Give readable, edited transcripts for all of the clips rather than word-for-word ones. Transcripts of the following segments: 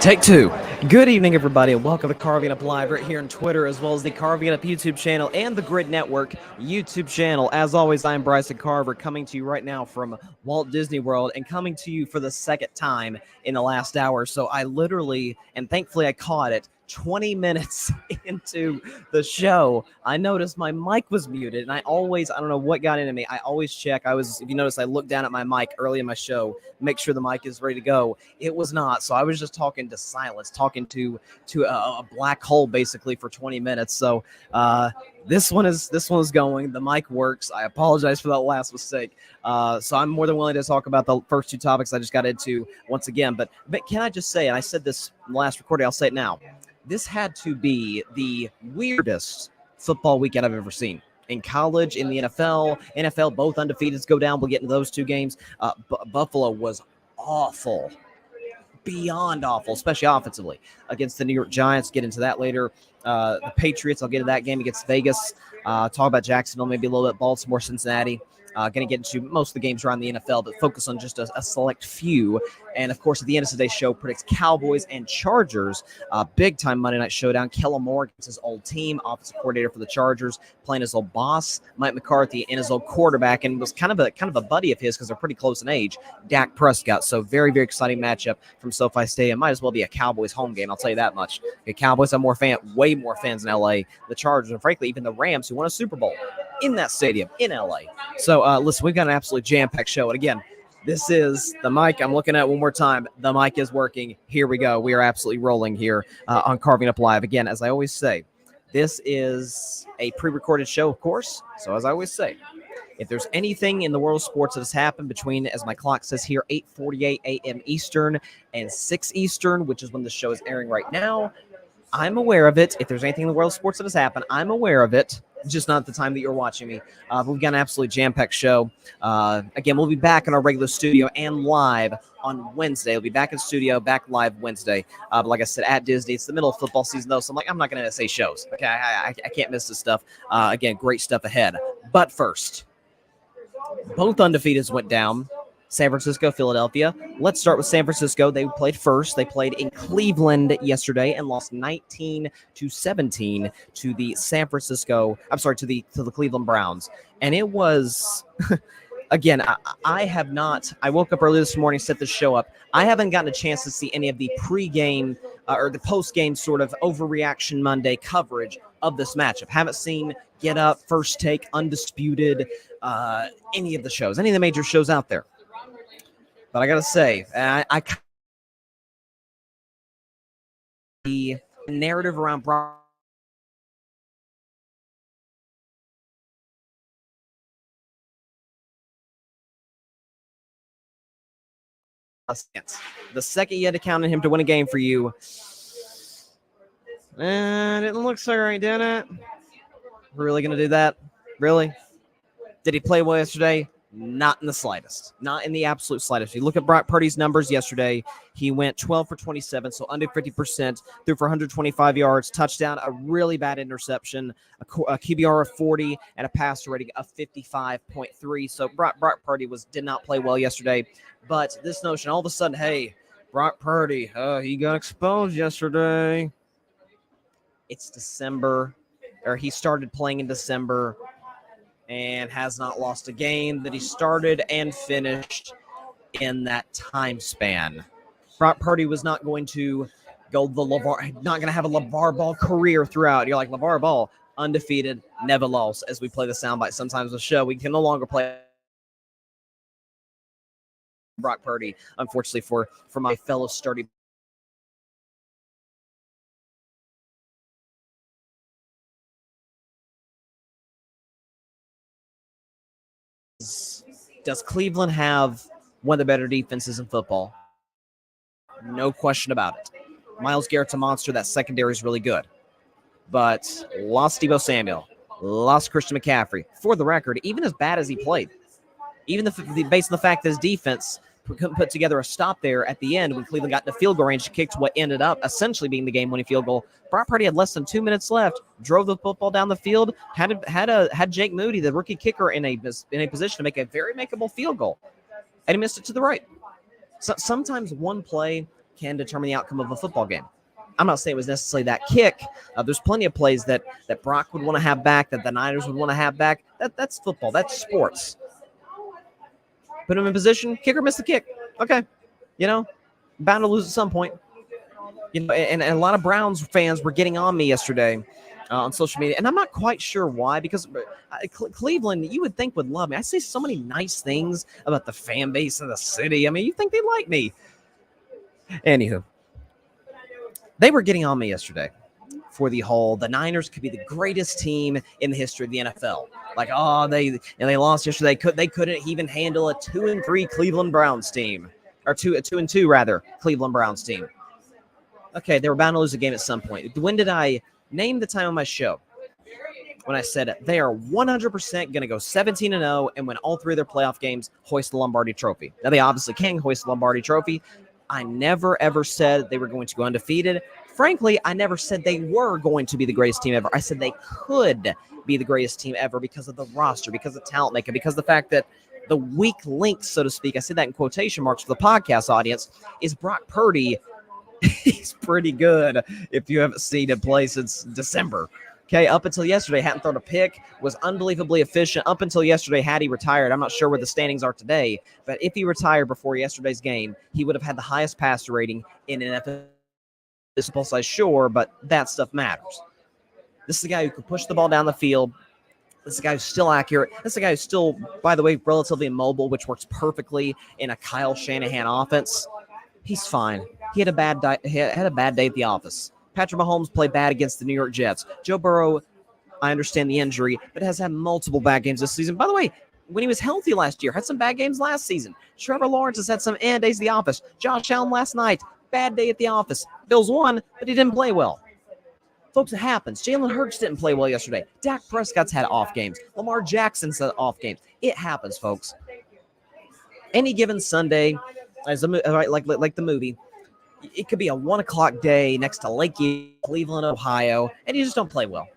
Take two. Good evening, everybody, and welcome to Carving Up Live right here on Twitter, as well as the Carving Up YouTube channel and the Grid Network YouTube channel. As always, I'm Bryson Carver, coming to you right now from Walt Disney World and coming to you for the second time in the last hour. So I literally, and thankfully I caught it, 20 minutes into the show, I noticed my mic was muted, and I don't know what got into me. I always check. If you notice, I looked down at my mic early in my show, make sure the mic is ready to go. It was not, so I was just talking to silence, talking to a black hole basically for 20 minutes. So this one is going. The mic works. I apologize for that last mistake. So I'm more than willing to talk about the first two topics I just got into once again. But can I just say, and I said this in the last recording, I'll say it now. This had to be the weirdest football weekend I've ever seen. In college, in the NFL, both undefeateds go down. We'll get into those two games. Buffalo was awful, beyond awful, especially offensively, against the New York Giants. Get into that later. The Patriots, I'll get into that game against Vegas. Talk about Jacksonville, maybe a little bit Baltimore, Cincinnati. Going to get into most of the games around the NFL, but focus on just a select few. And, of course, at the end of today's show, predicts Cowboys and Chargers. Big-time Monday Night Showdown. Kellen Moore against his old team, offensive coordinator for the Chargers, playing his old boss, Mike McCarthy, and his old quarterback, and was kind of a buddy of his because they're pretty close in age, Dak Prescott. So very, very exciting matchup from SoFi Stadium. Might as well be a Cowboys home game, I'll tell you that much. The Cowboys have way more fans in L.A., the Chargers, and frankly, even the Rams, who won a Super Bowl in that stadium in L.A. So, listen, we've got an absolutely jam-packed show. And again, this is the mic I'm looking at one more time. The mic is working. Here we go. We are absolutely rolling here on Carving Up Live. Again, as I always say, this is a pre-recorded show, of course. So as I always say, if there's anything in the world of sports that has happened between, as my clock says here, 8:48 a.m. Eastern and 6 Eastern, which is when the show is airing right now, I'm aware of it. If there's anything in the world of sports that has happened, I'm aware of it. Just not at the time that you're watching me. But we've got an absolutely jam-packed show. Again, we'll be back in our regular studio and live on Wednesday. We'll be back in studio, back live Wednesday. But like I said, at Disney, it's the middle of football season, though, so I'm not going to say shows. Okay, I can't miss this stuff. Again, great stuff ahead. But first, both undefeateds went down. San Francisco, Philadelphia. Let's start with San Francisco. They played first. They played in Cleveland yesterday and lost 19-17 to the to the Cleveland Browns. And it was, again, I woke up early this morning, set the show up. I haven't gotten a chance to see any of the pregame or the postgame sort of overreaction Monday coverage of this matchup. Haven't seen Get Up, First Take, Undisputed, any of the major shows out there. But I got to say, the narrative around Brock the second you had to count on him to win a game for you, didn't look so right, did it? We're really going to do that? Really? Did he play well yesterday? Not in the slightest. Not in the absolute slightest. You look at Brock Purdy's numbers yesterday. He went 12 for 27, so under 50%, threw for 125 yards, touchdown, a really bad interception, a QBR of 40, and a passer rating of 55.3. So Brock Purdy did not play well yesterday. But this notion, all of a sudden, hey, Brock Purdy, he got exposed yesterday. It's December, or he started playing in December, and has not lost a game that he started and finished in that time span. Brock Purdy was not going to go not going to have a LeVar Ball career throughout. You're like, LeVar Ball, undefeated, never lost. As we play the soundbite sometimes on the show, we can no longer play Brock Purdy, unfortunately, for my fellow sturdy Does Cleveland have one of the better defenses in football? No question about it. Myles Garrett's a monster. That secondary is really good. But lost Deebo Samuel, lost Christian McCaffrey. For the record, even as bad as he played, even based on the fact that his defense couldn't put together a stop there at the end when Cleveland got into field goal range, kicked what ended up essentially being the game-winning field goal. Brock Purdy had less than 2 minutes left, drove the football down the field, had Jake Moody, the rookie kicker, in a position to make a very makeable field goal, and he missed it to the right. So sometimes one play can determine the outcome of a football game. I'm not saying it was necessarily that kick. There's plenty of plays that Brock would want to have back, that the Niners would want to have back. That's football. That's sports. Put him in position. Kicker missed the kick. Okay. Bound to lose at some point. And a lot of Browns fans were getting on me yesterday on social media, and I'm not quite sure why, because Cleveland, you would think, would love me. I say so many nice things about the fan base of the city. I mean, you think they like me. Anywho, they were getting on me yesterday for the Niners could be the greatest team in the history of the NFL. Like, oh, they lost yesterday. They couldn't even handle a 2-3 Cleveland Browns team, or 2-2 rather Cleveland Browns team. Okay, they were bound to lose a game at some point. When did I name the time on my show? When I said they are 100% going to go 17-0 and win all 3 of their playoff games, hoist the Lombardi Trophy. Now, they obviously can hoist the Lombardi Trophy. I never, ever said they were going to go undefeated. Frankly, I never said they were going to be the greatest team ever. I said they could be the greatest team ever because of the roster, because of talent maker, because of the fact that the weak link, so to speak, I said that in quotation marks for the podcast audience, is Brock Purdy. He's pretty good if you haven't seen him play since December. Okay, up until yesterday, hadn't thrown a pick, was unbelievably efficient. Up until yesterday, had he retired, I'm not sure where the standings are today, but if he retired before yesterday's game, he would have had the highest passer rating in NFL. Sample size, sure, but that stuff matters. This is a guy who can push the ball down the field. This is a guy who's still accurate. This is a guy who's still, by the way, relatively immobile, which works perfectly in a Kyle Shanahan offense. He's fine. He had a bad day at the office. Patrick Mahomes played bad against the New York Jets. Joe Burrow, I understand the injury, but has had multiple bad games this season. By the way, when he was healthy last year, had some bad games last season. Trevor Lawrence has had some days at the office. Josh Allen last night, bad day at the office. Bills won, but he didn't play well. Folks, it happens. Jalen Hurts didn't play well yesterday. Dak Prescott's had off games. Lamar Jackson's had off games. It happens, folks. Any given Sunday, like the movie, it could be a 1 o'clock day next to Lake Cleveland, Ohio, and you just don't play well.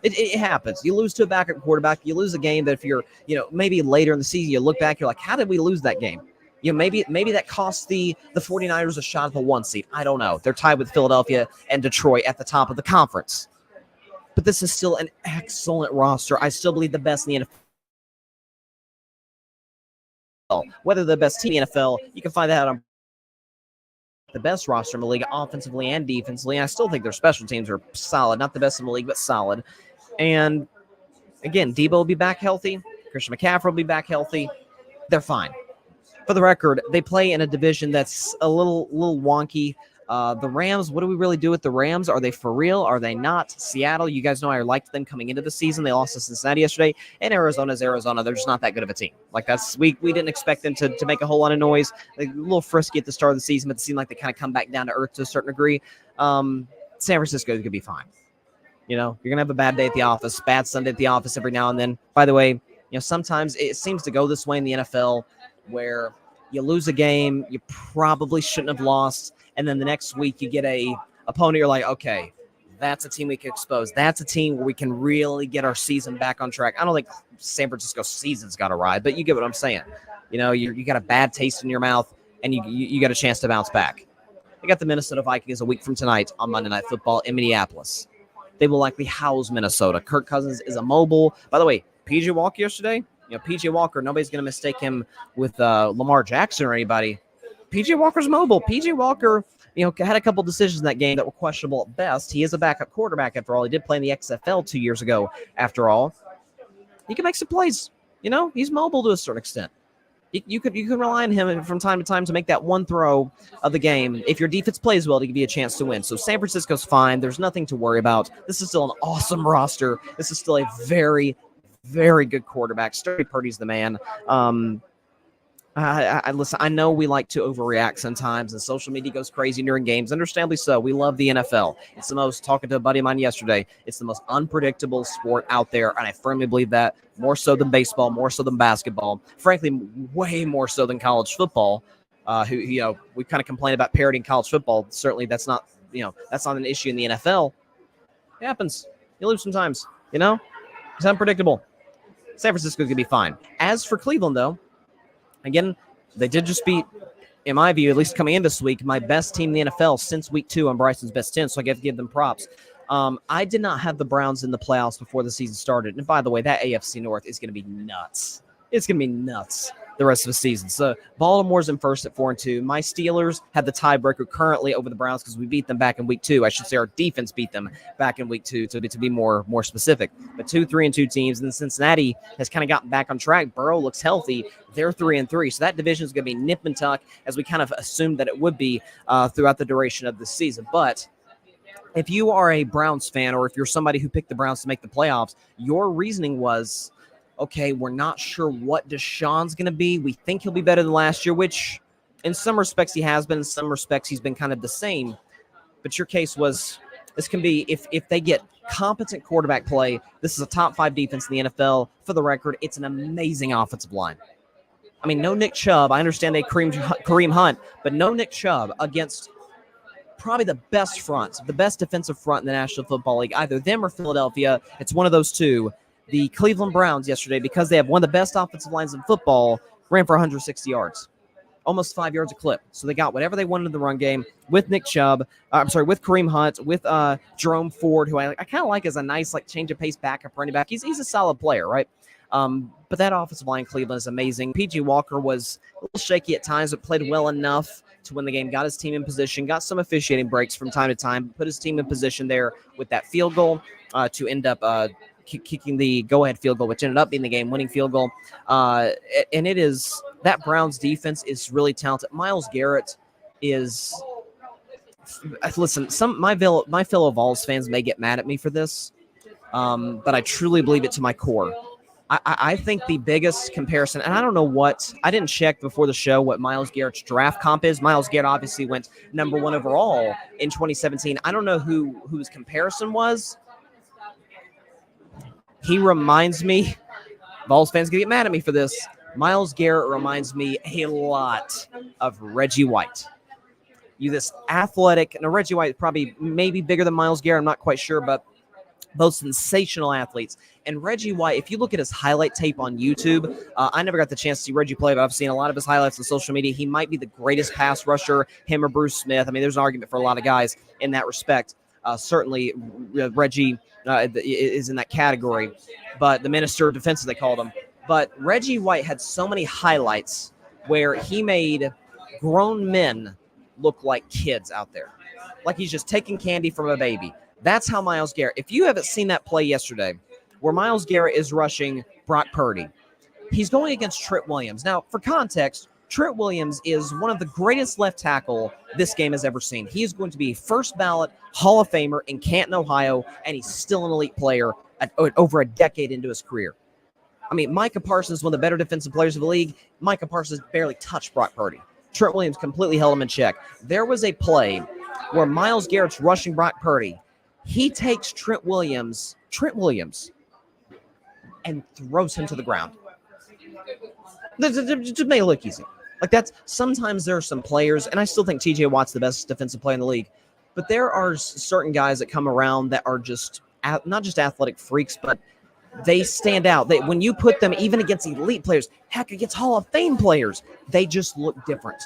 It happens. You lose to a backup quarterback. You lose a game that if you're, maybe later in the season, you look back, you're like, how did we lose that game? Maybe that cost the 49ers a shot at the 1 seed. I don't know. They're tied with Philadelphia and Detroit at the top of the conference. But this is still an excellent roster. I still believe the best in the NFL. Whether the best team in the NFL, you can find that out on the best roster in the league, offensively and defensively. I still think their special teams are solid. Not the best in the league, but solid. And, again, Debo will be back healthy. Christian McCaffrey will be back healthy. They're fine. For the record, they play in a division that's a little wonky. The Rams, what do we really do with the Rams? Are they for real? Are they not? Seattle, you guys know I liked them coming into the season. They lost to Cincinnati yesterday. And Arizona's Arizona. They're just not that good of a team. Like, we didn't expect them to make a whole lot of noise. They're a little frisky at the start of the season, but it seemed like they kind of come back down to earth to a certain degree. San Francisco is going to be fine. You're going to have a bad day at the office, bad Sunday at the office every now and then. By the way, sometimes it seems to go this way in the NFL where you lose a game you probably shouldn't have lost, and then the next week you get a opponent you're like, okay, that's a team we can expose. That's a team where we can really get our season back on track. I don't think San Francisco's season's got to ride, but you get what I'm saying. You got a bad taste in your mouth, and you got a chance to bounce back. They got the Minnesota Vikings a week from tonight on Monday Night Football in Minneapolis. They will likely house Minnesota. Kirk Cousins is immobile. By the way, P.J. Walker yesterday, P.J. Walker, nobody's going to mistake him with Lamar Jackson or anybody. P.J. Walker's mobile. P.J. Walker, had a couple decisions in that game that were questionable at best. He is a backup quarterback, after all. He did play in the XFL 2 years ago, after all. He can make some plays. He's mobile to a certain extent. You can rely on him from time to time to make that one throw of the game. If your defense plays well, to give you a chance to win. So San Francisco's fine. There's nothing to worry about. This is still an awesome roster. This is still a very, very good quarterback. Sturdy Purdy's the man. Listen, I know we like to overreact sometimes, and social media goes crazy during games. Understandably so. We love the NFL. It's the most, talking to a buddy of mine yesterday, it's the most unpredictable sport out there, and I firmly believe that, more so than baseball, more so than basketball, frankly, way more so than college football. We kind of complain about parodying college football. Certainly that's not an issue in the NFL. It happens. You lose sometimes, It's unpredictable. San Francisco's going to be fine. As for Cleveland, though, again, they did just beat in my view, at least coming in this week, my best team in the NFL since week 2 on Bryson's best 10, so I have to give them props. I did not have the Browns in the playoffs before the season started. And by the way, that AFC North is going to be nuts. It's going to be nuts the rest of the season. So Baltimore's in first at 4-2. My Steelers have the tiebreaker currently over the Browns because we beat them back in week 2. I should say our defense beat them back in week 2 to be more specific. But 2 3-2 teams, and then Cincinnati has kind of gotten back on track. Burrow looks healthy. They're 3-3. So that division is going to be nip and tuck, as we kind of assumed that it would be throughout the duration of the season. But if you are a Browns fan, or if you're somebody who picked the Browns to make the playoffs, your reasoning was, okay, we're not sure what Deshaun's going to be. We think he'll be better than last year, which in some respects he has been. In some respects he's been kind of the same. But your case was, this can be, if they get competent quarterback play, this is a top 5 defense in the NFL. For the record, it's an amazing offensive line. I mean, no Nick Chubb. I understand Kareem Hunt, but no Nick Chubb against probably the best front, the best defensive front in the National Football League, either them or Philadelphia. It's one of those two. The Cleveland Browns yesterday, because they have one of the best offensive lines in football, ran for 160 yards, almost 5 yards a clip. So they got whatever they wanted in the run game with Nick Chubb. With Kareem Hunt, with Jerome Ford, who I kind of like as a nice change of pace backup running back. He's a solid player, right? But that offensive line in Cleveland is amazing. P.J. Walker was a little shaky at times, but played well enough to win the game, got his team in position, got some officiating breaks from time to time, put his team in position there with that field goal to end up kicking the go-ahead field goal, which ended up being the game-winning field goal. And it is, that Browns defense is really talented. Myles Garrett is, listen, my fellow Vols fans may get mad at me for this, but I truly believe it to my core. I think the biggest comparison, and I don't know I didn't check before the show what Myles Garrett's draft comp is. Myles Garrett obviously went number 1 overall in 2017. I don't know whose comparison was. He reminds me, Vols fans gonna get mad at me for this, Myles Garrett reminds me a lot of Reggie White. This athletic, and Reggie White probably maybe bigger than Myles Garrett, I'm not quite sure, but both sensational athletes. And Reggie White, if you look at his highlight tape on YouTube, I never got the chance to see Reggie play, but I've seen a lot of his highlights on social media. He might be the greatest pass rusher, him or Bruce Smith. I mean, there's an argument for a lot of guys in that respect. Certainly, Reggie is in that category, but the minister of defense, as they called him. But Reggie White had so many highlights where he made grown men look like kids out there, like he's just taking candy from a baby. That's how Myles Garrett, if you haven't seen that play yesterday, where Myles Garrett is rushing Brock Purdy, he's going against Trent Williams. Now, for context, Trent Williams is one of the greatest left tackle this game has ever seen. He is going to be a first ballot Hall of Famer in Canton, Ohio, and he's still an elite player over a decade into his career. I mean, Micah Parsons is one of the better defensive players of the league. Micah Parsons barely touched Brock Purdy. Trent Williams completely held him in check. There was a play where Myles Garrett's rushing Brock Purdy. He takes Trent Williams, and throws him to the ground. Just make it look easy. Like that's, sometimes there are some players, and I still think TJ Watt's the best defensive player in the league, but there are certain guys that come around that are just not just athletic freaks, but they stand out. When you put them even against elite players, heck, against Hall of Fame players, they just look different.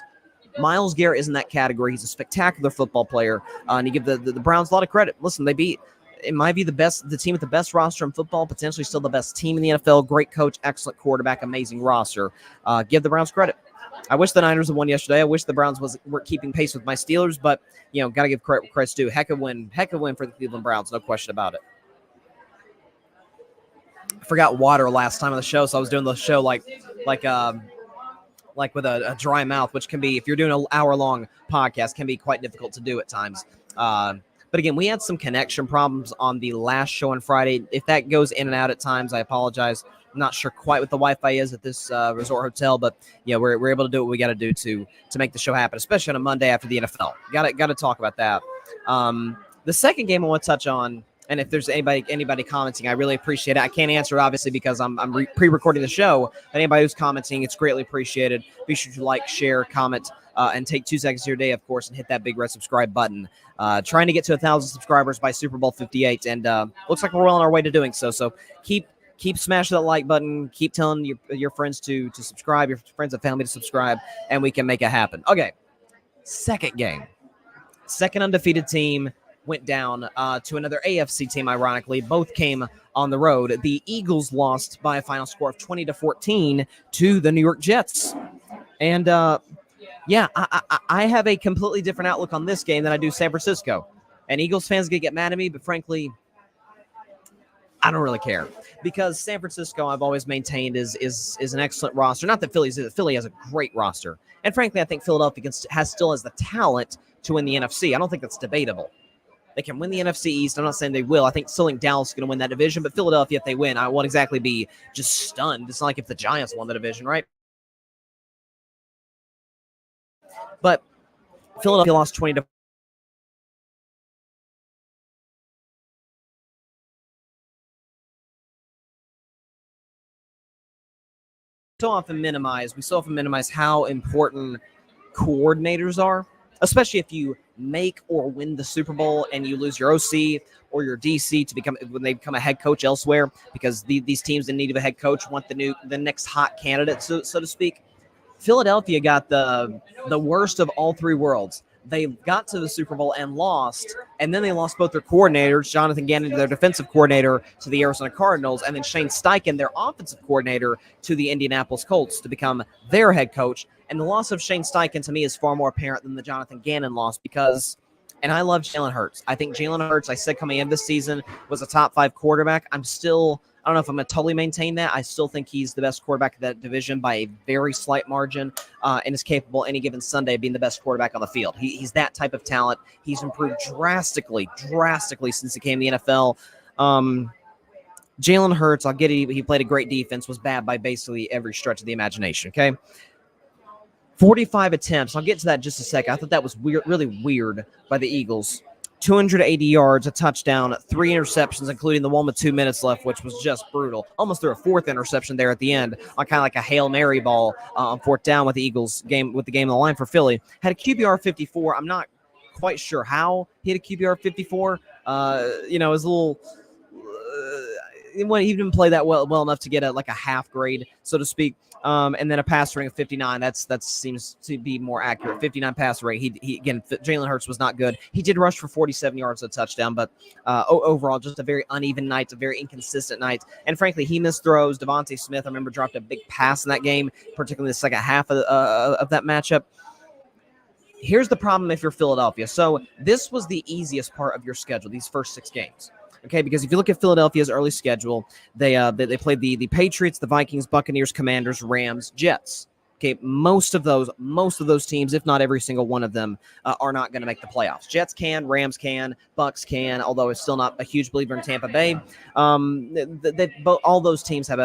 Myles Garrett is in that category. He's a spectacular football player, and you give the Browns a lot of credit. Listen, they beat, it might be the team with the best roster in football, potentially still the best team in the NFL. Great coach, excellent quarterback, amazing roster. Give the Browns credit. I wish the Niners had won yesterday. I wish the Browns were keeping pace with my Steelers, but got to give credit's due. Heck of a win for the Cleveland Browns, no question about it. I forgot water last time on the show, so I was doing the show like with a dry mouth, which can be, if you're doing an hour-long podcast, can be quite difficult to do at times. But again, we had some connection problems on the last show on Friday. If that goes in and out at times, I apologize. I'm not sure quite what the Wi-Fi is at this resort hotel, but we're able to do what we got to do to make the show happen, especially on a Monday after the NFL. Got to talk about that. The second game I want to touch on, and if there's anybody commenting, I really appreciate it. I can't answer it, obviously, because I'm pre-recording the show. But anybody who's commenting, it's greatly appreciated. Be sure to like, share, comment, and take 2 seconds of your day, of course, and hit that big red subscribe button. Trying to get to 1,000 subscribers by Super Bowl 58, and looks like we're well on our way to doing so. So keep keep smashing that like button. Keep telling your friends to subscribe, your friends and family to subscribe, and we can make it happen. Okay, second game. Second undefeated team went down to another AFC team, ironically. Both came on the road. The Eagles lost by a final score of 20-14 to the New York Jets. And, yeah, I have a completely different outlook on this game than I do San Francisco. And Eagles fans are going to get mad at me, but frankly, I don't really care. Because San Francisco, I've always maintained, is an excellent roster. Not that Philly has a great roster. And frankly, I think Philadelphia still has the talent to win the NFC. I don't think that's debatable. They can win the NFC East. I'm not saying they will. I still think Dallas is going to win that division. But Philadelphia, if they win, I won't exactly be just stunned. It's not like if the Giants won the division, right? But Philadelphia lost 20 we so often minimize how important coordinators are, especially if you make or win the Super Bowl and you lose your OC or your DC when they become a head coach elsewhere, because these teams in need of a head coach want the next hot candidate, so to speak. Philadelphia got the worst of all three worlds. They got to the Super Bowl and lost, and then they lost both their coordinators, Jonathan Gannon, their defensive coordinator, to the Arizona Cardinals, and then Shane Steichen, their offensive coordinator, to the Indianapolis Colts to become their head coach. And the loss of Shane Steichen, to me, is far more apparent than the Jonathan Gannon loss because, and I love Jalen Hurts. I think Jalen Hurts, I said coming in this season, was a top 5 quarterback. I don't know if I'm going to totally maintain that. I still think he's the best quarterback of that division by a very slight margin, and is capable any given Sunday of being the best quarterback on the field. He's that type of talent. He's improved drastically since he came to the NFL. Jalen Hurts, I'll get it. He played a great defense, was bad by basically every stretch of the imagination, okay? 45 attempts. I'll get to that in just a second. I thought that was weird, really weird by the Eagles. 280 yards, a touchdown, 3 interceptions, including the one with 2 minutes left, which was just brutal. Almost threw a 4th interception there at the end on kind of like a Hail Mary ball on 4th down with the Eagles game, with the game on the line for Philly. Had a QBR 54. I'm not quite sure how he had a QBR 54. It was a little. He didn't play that well enough to get a half grade, so to speak. And then a pass rating of 59. That seems to be more accurate. 59 pass rate. He again, Jalen Hurts was not good. He did rush for 47 yards, a touchdown, but overall, just a very uneven night, a very inconsistent night. And frankly, he missed throws. Devontae Smith, I remember, dropped a big pass in that game, particularly the second half of that matchup. Here's the problem if you're Philadelphia. So this was the easiest part of your schedule, these first 6 games. Okay, because if you look at Philadelphia's early schedule, they played the Patriots, the Vikings, Buccaneers, Commanders, Rams, Jets. Okay, most of those teams, if not every single one of them, are not going to make the playoffs. Jets can, Rams can, Bucks can, although it's still not a huge believer in Tampa Bay. All those teams have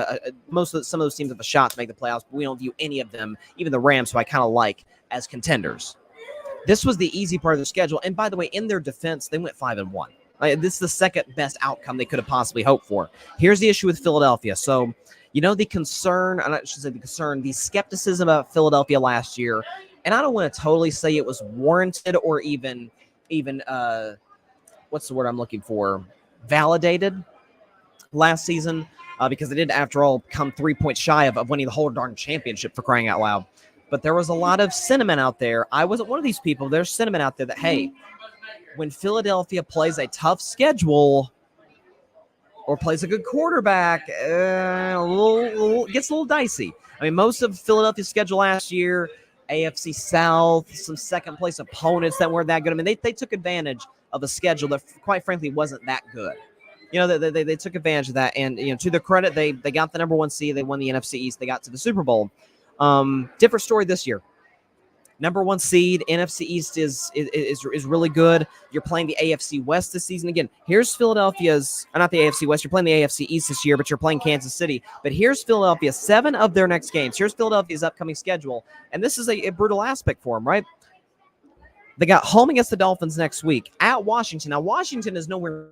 some of those teams have a shot to make the playoffs, but we don't view any of them, even the Rams, who I kind of like, as contenders. This was the easy part of the schedule, and by the way, in their defense, they went 5-1. This is the second best outcome they could have possibly hoped for. Here's the issue with Philadelphia. So, the concern, I should say the concern, the skepticism about Philadelphia last year, and I don't want to totally say it was warranted or even what's the word I'm looking for, validated last season, because they did, after all, come 3 points shy of winning the whole darn championship, for crying out loud. But there was a lot of sentiment out there. I wasn't one of these people. There's sentiment out there that, hey, when Philadelphia plays a tough schedule or plays a good quarterback, gets a little dicey. I mean, most of Philadelphia's schedule last year, AFC South, some second-place opponents that weren't that good. I mean, they took advantage of a schedule that, quite frankly, wasn't that good. They took advantage of that, and to their credit, they got the number 1 seed. They won the NFC East. They got to the Super Bowl. Different story this year. Number 1 seed, NFC East is really good. You're playing the AFC West this season. Again, here's Philadelphia's, not the AFC West, you're playing the AFC East this year, but you're playing Kansas City. But here's Philadelphia, 7 of their next games. Here's Philadelphia's upcoming schedule. And this is a brutal aspect for them, right? They got home against the Dolphins next week at Washington. Now, Washington is nowhere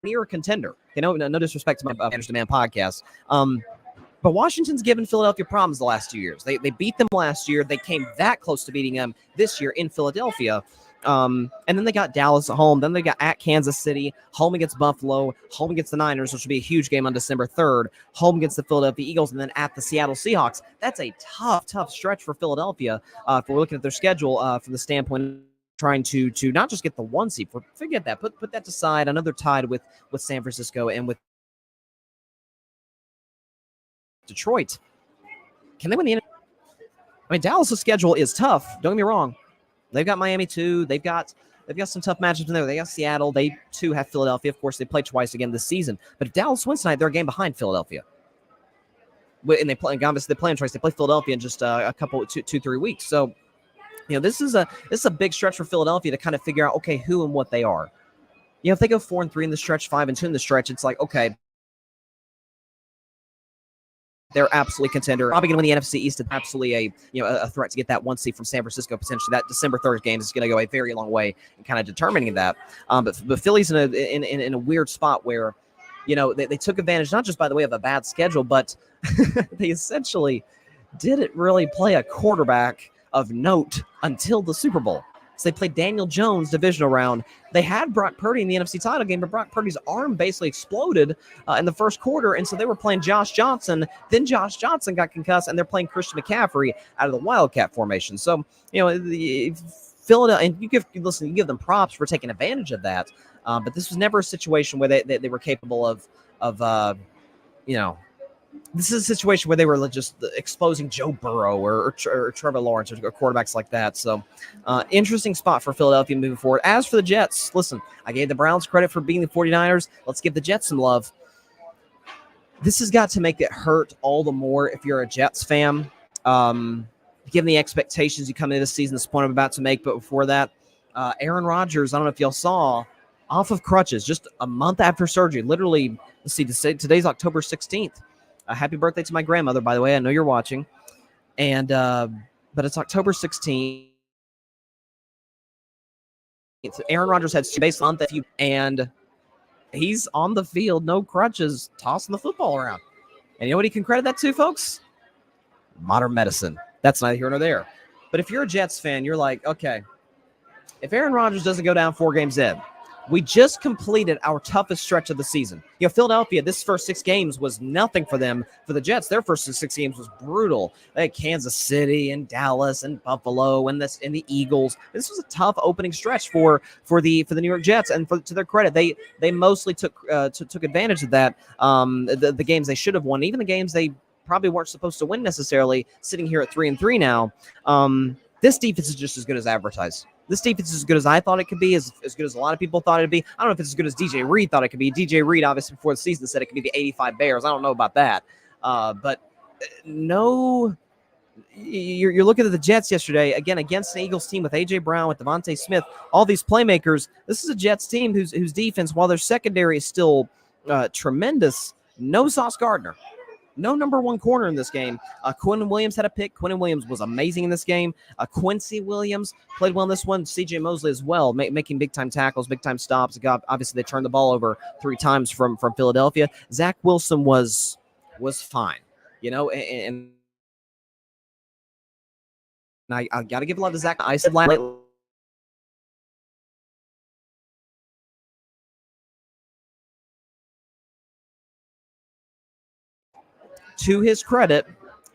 near a contender. No disrespect to my Managed Man podcast. But Washington's given Philadelphia problems the last 2 years. They beat them last year. They came that close to beating them this year in Philadelphia. And then they got Dallas at home. Then they got at Kansas City, home against Buffalo, home against the Niners, which will be a huge game on December 3rd, home against the Philadelphia Eagles, and then at the Seattle Seahawks. That's a tough stretch for Philadelphia. If we're looking at their schedule from the standpoint trying to not just get the 1 seed. Forget that. Put that aside. Another tied with San Francisco and with Detroit. Can they win the NFC? I mean, Dallas' schedule is tough. Don't get me wrong. They've got Miami too. They've got some tough matchups in there. They got Seattle. They too have Philadelphia. Of course, they play twice again this season. But if Dallas wins tonight, they're a game behind Philadelphia. And they play twice. They play Philadelphia in just a couple 2-3 weeks. So, this is a big stretch for Philadelphia to kind of figure out, okay, who and what they are. If they go 4-3 in the stretch, 5-2 in the stretch, it's like, okay, they're absolutely contender. Probably going to win the NFC East. It's absolutely a threat to get that 1 seed from San Francisco potentially. That December 3rd game is going to go a very long way in kind of determining that. But Philly's in a weird spot where, they took advantage not just by the way of a bad schedule, but they essentially didn't really play a quarterback of note until the Super Bowl. So they played Daniel Jones divisional round. They had Brock Purdy in the NFC title game, but Brock Purdy's arm basically exploded in the first quarter, and so they were playing Josh Johnson. Then Josh Johnson got concussed, and they're playing Christian McCaffrey out of the Wildcat formation. So, Philadelphia, and you give them props for taking advantage of that. But this was never a situation where they were capable of this is a situation where they were just exposing Joe Burrow or Trevor Lawrence or quarterbacks like that. So interesting spot for Philadelphia moving forward. As for the Jets, listen, I gave the Browns credit for beating the 49ers. Let's give the Jets some love. This has got to make it hurt all the more if you're a Jets fan. Given the expectations you come into this season, this point I'm about to make, but before that, Aaron Rodgers, I don't know if y'all saw, off of crutches just a month after surgery. Literally, let's see, today's October 16th. Happy birthday to my grandmother, by the way. I know you're watching. And but it's October 16th. Aaron Rodgers had base month, and he's on the field, no crutches, tossing the football around. And you know what he can credit that to, folks? Modern medicine. That's neither here nor there. But if you're a Jets fan, you're like, okay, if Aaron Rodgers doesn't go down 4 games in, we just completed our toughest stretch of the season. Philadelphia, this first 6 games was nothing for them. For the Jets, their first 6 games was brutal. They had Kansas City and Dallas and Buffalo and the Eagles. This was a tough opening stretch for the New York Jets. And to their credit, they mostly took advantage of that. The games they should have won, even the games they probably weren't supposed to win necessarily. Sitting here at 3-3 now, this defense is just as good as advertised. This defense is as good as I thought it could be, as good as a lot of people thought it'd be. I don't know if it's as good as DJ Reed thought it could be. DJ Reed, obviously, before the season said it could be the 85 Bears. I don't know about that. But no, you're looking at the Jets yesterday, again, against an Eagles team with A.J. Brown, with Devontae Smith, all these playmakers. This is a Jets team whose defense, while their secondary is still tremendous, no Sauce Gardner. No number 1 corner in this game. Quinn Williams had a pick. Quinn Williams was amazing in this game. Quincy Williams played well in this one. C.J. Mosley as well, making big-time tackles, big-time stops. Obviously, they turned the ball over 3 times from Philadelphia. Zach Wilson was fine, and I got to give a lot to Zach. I said last to his credit,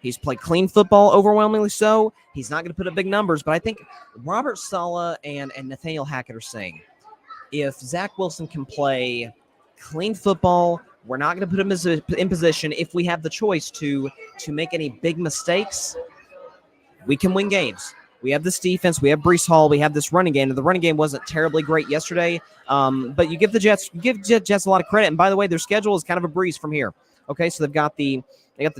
he's played clean football, overwhelmingly so. He's not going to put up big numbers, but I think Robert Saleh and Nathaniel Hackett are saying, if Zach Wilson can play clean football, we're not going to put him in position. If we have the choice to make any big mistakes, we can win games. We have this defense. We have Breece Hall. We have this running game. And the running game wasn't terribly great yesterday, but you give the Jets a lot of credit. And by the way, their schedule is kind of a breeze from here. Okay, so they've got the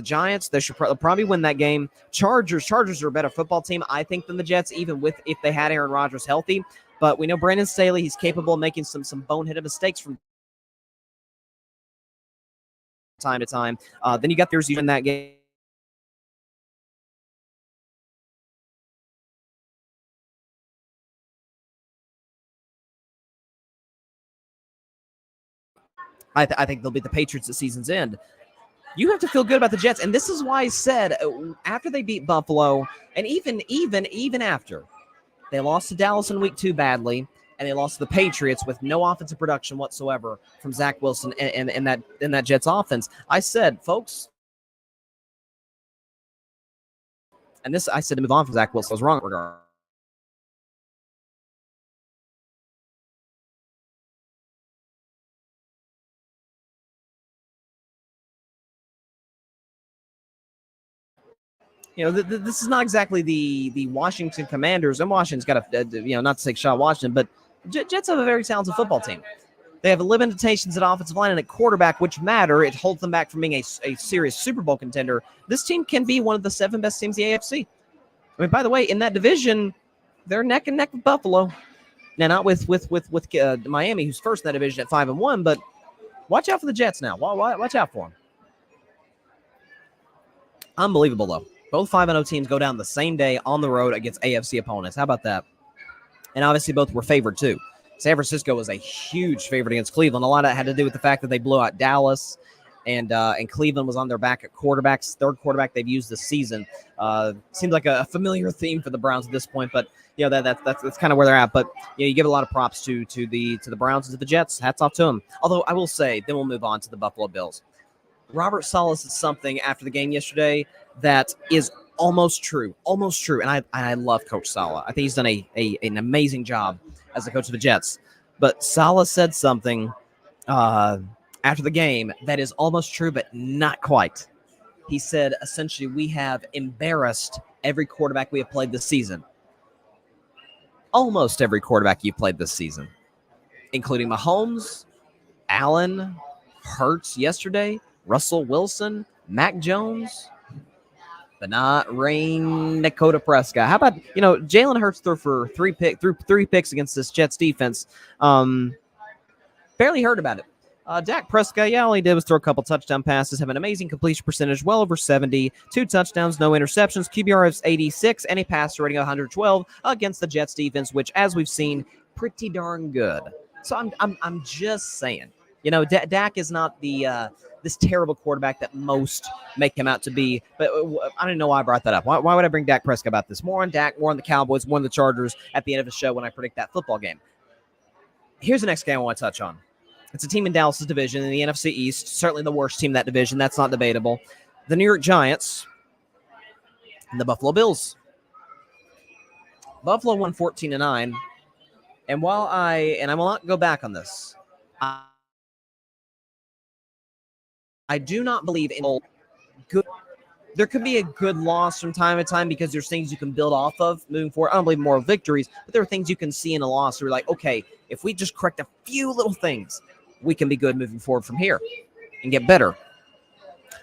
Giants. They'll probably win that game. Chargers are a better football team, I think, than the Jets, even if they had Aaron Rodgers healthy. But we know Brandon Staley, he's capable of making some boneheaded mistakes from time to time. Then you got there's even that game. I think they'll beat the Patriots at season's end. You have to feel good about the Jets, and this is why I said after they beat Buffalo, and even after, They lost to Dallas in week 2 badly, and they lost to the Patriots with no offensive production whatsoever from Zach Wilson and that Jets offense. I said, folks, and this I said to move on from Zach Wilson. I was wrong in regard. This is not exactly the Washington Commanders, and Washington's got a not to take shot at Washington, but Jets have a very talented football team. They have limitations at offensive line and at quarterback, which matter. It holds them back from being a serious Super Bowl contender. This team can be one of the 7 best teams in the AFC. I mean, by the way, in that division, they're neck and neck with Buffalo. Now, not with Miami, who's first in that division at 5-1, but watch out for the Jets now. Watch out for them. Unbelievable, though. Both 5-0 teams go down the same day on the road against AFC opponents. How about that? And obviously, both were favored, too. San Francisco was a huge favorite against Cleveland. A lot of that had to do with the fact that they blew out Dallas, and Cleveland was on their back at quarterbacks. Third quarterback they've used this season. Seems like a familiar theme for the Browns at this point, but that's kind of where they're at. But you give a lot of props to the Browns and to the Jets. Hats off to them. Although I will say, then we'll move on to the Buffalo Bills. Robert Saleh said something after the game yesterday that is almost true, and I love Coach Saleh. I think he's done an amazing job as the coach of the Jets. But Saleh said something after the game that is almost true, but not quite. He said, essentially, we have embarrassed every quarterback we have played this season. Almost every quarterback you played this season, including Mahomes, Allen, Hurts yesterday, Russell Wilson, Mac Jones, but not Rain Dakota Prescott. How about, Jalen Hurts threw for three picks against this Jets defense. Barely heard about it. Dak Prescott, all he did was throw a couple touchdown passes, have an amazing completion percentage, well over 70, 2 touchdowns, no interceptions, QBR is 86, and a passer rating of 112 against the Jets defense, which, as we've seen, pretty darn good. So I'm just saying, Dak is not the this terrible quarterback that most make him out to be. But I don't know why I brought that up. Why would I bring Dak Prescott about this? More on Dak, more on the Cowboys, more on the Chargers at the end of the show when I predict that football game. Here's the next game I want to touch on. It's a team in Dallas' division in the NFC East, certainly the worst team in that division. That's not debatable. The New York Giants and the Buffalo Bills. Buffalo won 14-9. And while I will not go back on this, I do not believe in good. There could be a good loss from time to time because there's things you can build off of moving forward. I don't believe in moral victories, but there are things you can see in a loss where you're like, okay, if we just correct a few little things, we can be good moving forward from here and get better.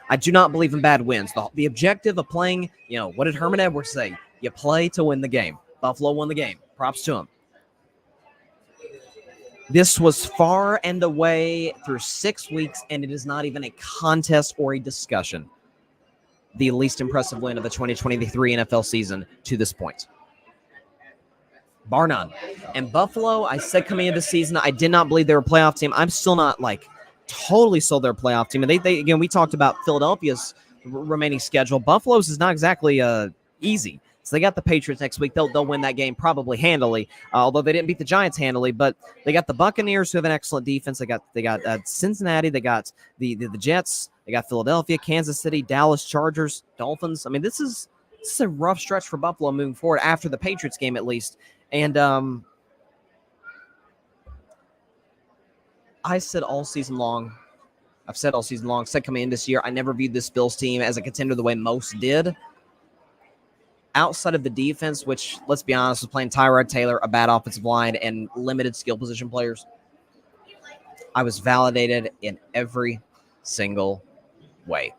I do not believe in bad wins. The objective of playing, what did Herman Edwards say? You play to win the game. Buffalo won the game. Props to him. This was far and away through 6 weeks, and it is not even a contest or a discussion. The least impressive win of the 2023 NFL season to this point. Bar none. And Buffalo, I said coming into the season, I did not believe they were a playoff team. I'm still not totally sold they're a playoff team. And they again, we talked about Philadelphia's remaining schedule. Buffalo's is not exactly easy. So they got the Patriots next week. They'll win that game probably handily, although they didn't beat the Giants handily. But they got the Buccaneers, who have an excellent defense. They got Cincinnati. They got the Jets. They got Philadelphia, Kansas City, Dallas, Chargers, Dolphins. I mean, this is a rough stretch for Buffalo moving forward after the Patriots game, at least. And I've said all season long, said coming in this year, I never viewed this Bills team as a contender the way most did. Outside of the defense, which, let's be honest, was playing Tyrod Taylor, a bad offensive line, and limited skill position players, I was validated in every single way.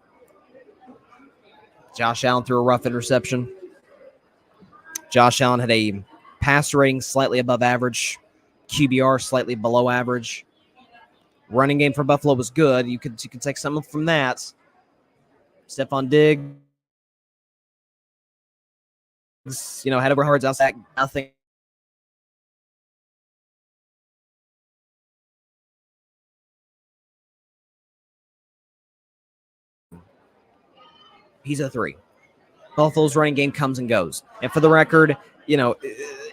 Josh Allen threw a rough interception. Josh Allen had a passer rating slightly above average, QBR slightly below average. Running game for Buffalo was good. You could take some from that. Stephon Diggs, had over yards outside, nothing. He's a 3. Buffalo's running game comes and goes. And for the record,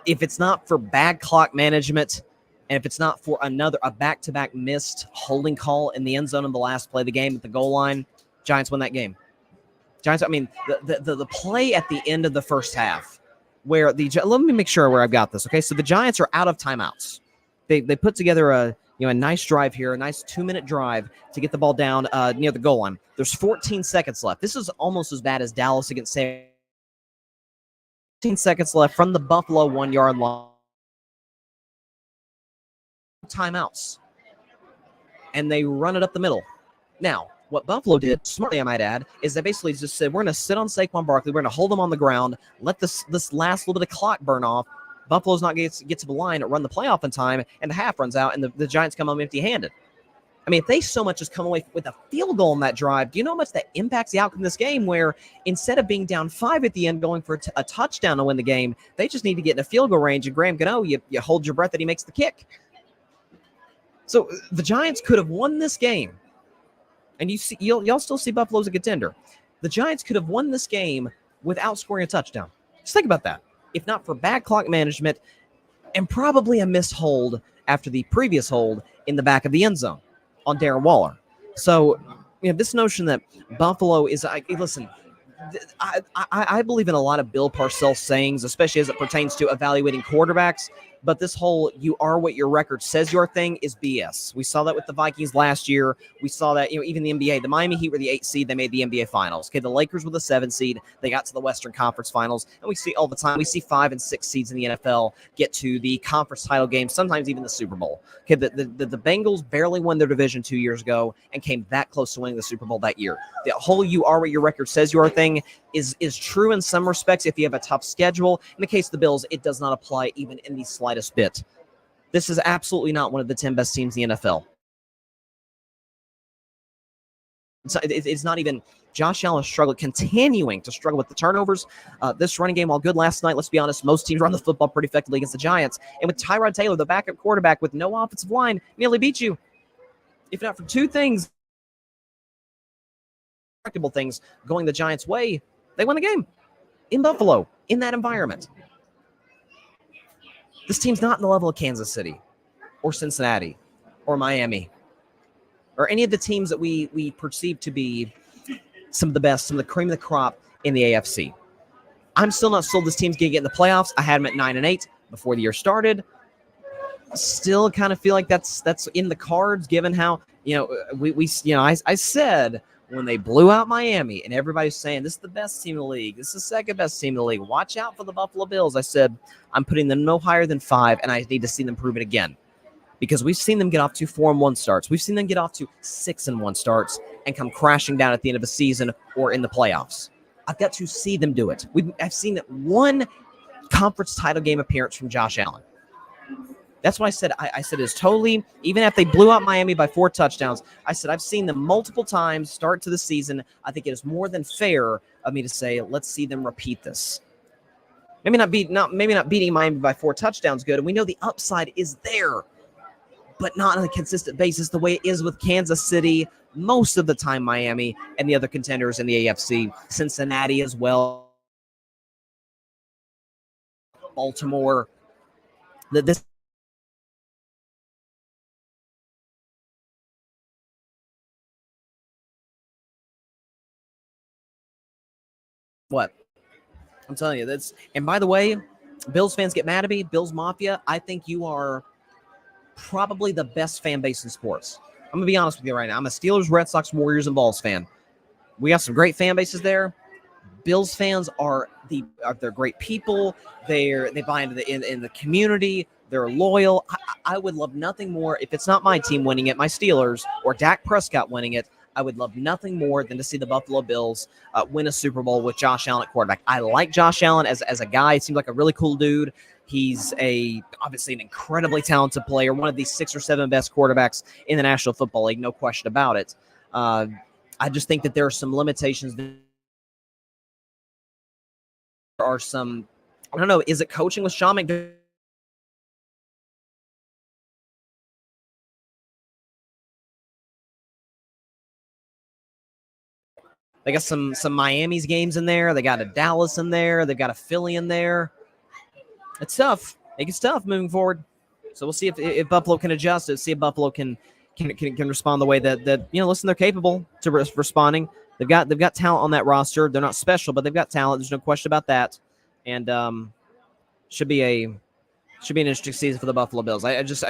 if it's not for bad clock management, and if it's not for a back-to-back missed holding call in the end zone in the last play of the game at the goal line, Giants win that game. Giants, I mean, the play at the end of the first half where let me make sure where I've got this. Okay, so the Giants are out of timeouts. They put together a nice drive here, a nice 2-minute drive to get the ball down near the goal line. There's 14 seconds left. This is almost as bad as Dallas against San. 15 seconds left from the Buffalo 1-yard line. Timeouts. And they run it up the middle. Now, what Buffalo did, smartly I might add, is they basically just said, we're going to sit on Saquon Barkley. We're going to hold him on the ground, let this last little bit of clock burn off. Buffalo's not going to get to the line, run the playoff in time, and the half runs out, and the Giants come home empty-handed. I mean, if they so much as come away with a field goal in that drive, do you know how much that impacts the outcome of this game, where instead of being down 5 at the end going for a touchdown to win the game, they just need to get in a field goal range, and Graham Gano, you hold your breath that he makes the kick. So the Giants could have won this game, and y'all still see Buffalo as a contender. The Giants could have won this game without scoring a touchdown. Just think about that. If not for bad clock management and probably a missed hold after the previous hold in the back of the end zone on Darren Waller. So, this notion that Buffalo is, listen, I believe in a lot of Bill Parcells sayings, especially as it pertains to evaluating quarterbacks. But this whole "you are what your record says you are" thing is BS. We saw that with the Vikings last year. We saw that, even the NBA. The Miami Heat were the 8th seed. They made the NBA Finals. Okay, the Lakers were the 7th seed. They got to the Western Conference Finals. And we see all the time, we see 5 and 6 seeds in the NFL get to the conference title game, sometimes even the Super Bowl. Okay, the Bengals barely won their division 2 years ago and came that close to winning the Super Bowl that year. The whole "you are what your record says you are" thing is true in some respects if you have a tough schedule. In the case of the Bills, it does not apply even in the slightest bit. This is absolutely not one of the 10 best teams in the NFL. It's not even. Josh Allen continuing to struggle with the turnovers. This running game, all good last night, let's be honest, most teams run the football pretty effectively against the Giants. And with Tyrod Taylor, the backup quarterback with no offensive line, nearly beat you. If not for two things, things going the Giants' way, they won the game in Buffalo, in that environment. This team's not in the level of Kansas City or Cincinnati or Miami or any of the teams that we perceive to be some of the best, some of the cream of the crop in the AFC. I'm still not sold this team's going to get in the playoffs. I had them at 9-8 before the year started. Still kind of feel like that's in the cards, given how, I said when they blew out Miami and everybody's saying this is the best team in the league, this is the second best team in the league, watch out for the Buffalo Bills. I said I'm putting them no higher than 5, and I need to see them prove it again, because we've seen them get off to 4-1 starts. We've seen them get off to 6-1 starts and come crashing down at the end of a season or in the playoffs. I've got to see them do it. I've seen one conference title game appearance from Josh Allen. That's what I said. I said it's totally, even if they blew out Miami by 4 touchdowns, I said I've seen them multiple times start to the season. I think it is more than fair of me to say, let's see them repeat this. Maybe not beating Miami by 4 touchdowns good, and we know the upside is there, but not on a consistent basis the way it is with Kansas City, most of the time Miami, and the other contenders in the AFC, Cincinnati as well, Baltimore. This what I'm telling you, that's. And by the way, Bills fans get mad at me. Bills Mafia, I think you are probably the best fan base in sports. I'm going to be honest with you right now. I'm a Steelers, Red Sox, Warriors, and Vols fan. We got some great fan bases there. Bills fans they're great people. They buy into in the community. They're loyal. I would love nothing more, if it's not my team winning it, my Steelers, or Dak Prescott winning it, I would love nothing more than to see the Buffalo Bills win a Super Bowl with Josh Allen at quarterback. I like Josh Allen as a guy. He seems like a really cool dude. He's obviously an incredibly talented player, one of the 6 or 7 best quarterbacks in the National Football League, no question about it. I just think that there are some limitations. There are some, I don't know, is it coaching with Sean McDermott? They got some Miami's games in there. They got a Dallas in there. They've got a Philly in there. it's tough. It gets tough moving forward. So we'll see if Buffalo can adjust it. See if Buffalo can respond the way that listen, they're capable to responding. They've got talent on that roster. They're not special, but they've got talent. There's no question about that. And should be an interesting season for the Buffalo Bills. I just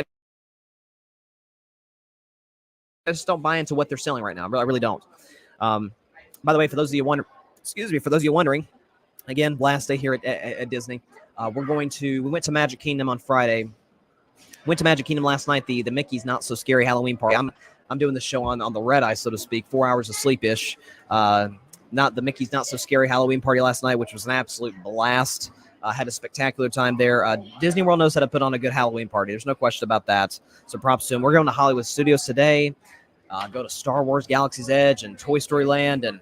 don't buy into what they're selling right now. I really don't. By the way, for those of you wondering, again, last day here at Disney. We went to Magic Kingdom on Friday. Went to Magic Kingdom last night. The Mickey's Not So Scary Halloween party. I'm doing the show on the red eye, so to speak. 4 hours of sleep-ish. Not the Mickey's Not So Scary Halloween party last night, which was an absolute blast. Had a spectacular time there. Disney World knows how to put on a good Halloween party. There's no question about that. So props to them. We're going to Hollywood Studios today. Go to Star Wars Galaxy's Edge and Toy Story Land, and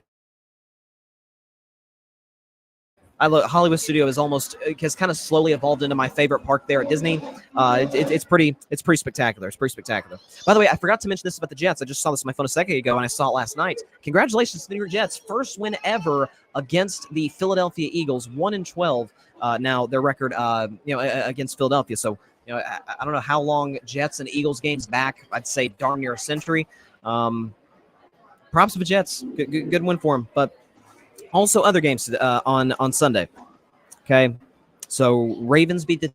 Hollywood Studio has kind of slowly evolved into my favorite park there at Disney. It's pretty spectacular. It's pretty spectacular. By the way, I forgot to mention this about the Jets. I just saw this on my phone a second ago, and I saw it last night. Congratulations to the New York Jets. First win ever against the Philadelphia Eagles, 1-12. Now their record, against Philadelphia. So, I don't know how long Jets and Eagles games back. I'd say darn near a century. Props to the Jets. Good win for them. But also other games on Sunday. Okay, so Ravens beat in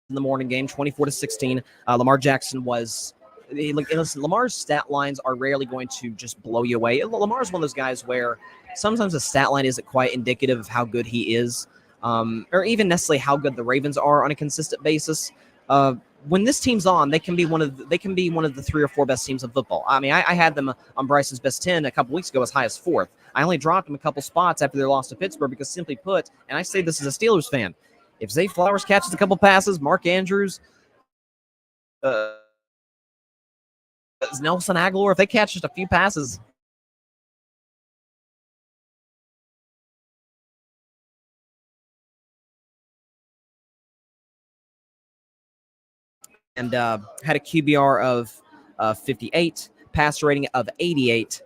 the morning game, 24-16. Lamar Jackson was. Listen, Lamar's stat lines are rarely going to just blow you away. Lamar's one of those guys where sometimes the stat line isn't quite indicative of how good he is, or even necessarily how good the Ravens are on a consistent basis. When this team's on, they can be one of the 3 or 4 best teams in football. I mean, I had them on Bryson's best 10 a couple weeks ago as high as 4th. I only dropped them a couple spots after their loss to Pittsburgh because, simply put, and I say this as a Steelers fan, if Zay Flowers catches a couple passes, Mark Andrews, Nelson Aguilar, if they catch just a few passes, and had a QBR of 58, passer rating of 88.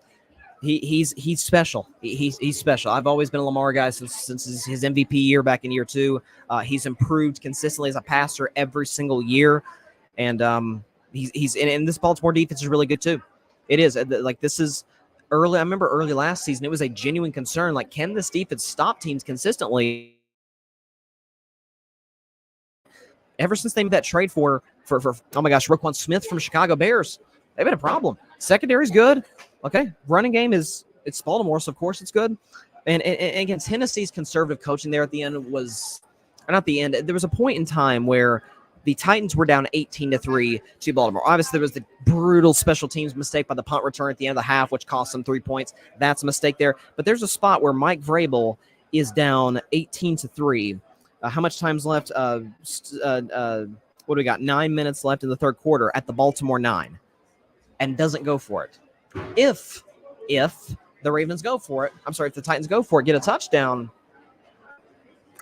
He's special. He's special. I've always been a Lamar guy since his MVP year back in year 2. He's improved consistently as a passer every single year, and and this Baltimore defense is really good too. It is this is early. I remember early last season it was a genuine concern. Like, can this defense stop teams consistently? Ever since they made that trade for oh my gosh, Roquan Smith from Chicago Bears, they've been a problem. Secondary's good. Okay, running game it's Baltimore, so of course it's good. And again, Tennessee's conservative coaching there at the end was, or not the end. There was a point in time where the Titans were down 18-3 to Baltimore. Obviously, there was the brutal special teams mistake by the punt return at the end of the half, which cost them 3 points. That's a mistake there. But there's a spot where Mike Vrabel is down 18-3. How much time's left? What do we got? 9 minutes left in the third quarter at the Baltimore 9, and doesn't go for it. If the Ravens go for it, if the Titans go for it, get a touchdown,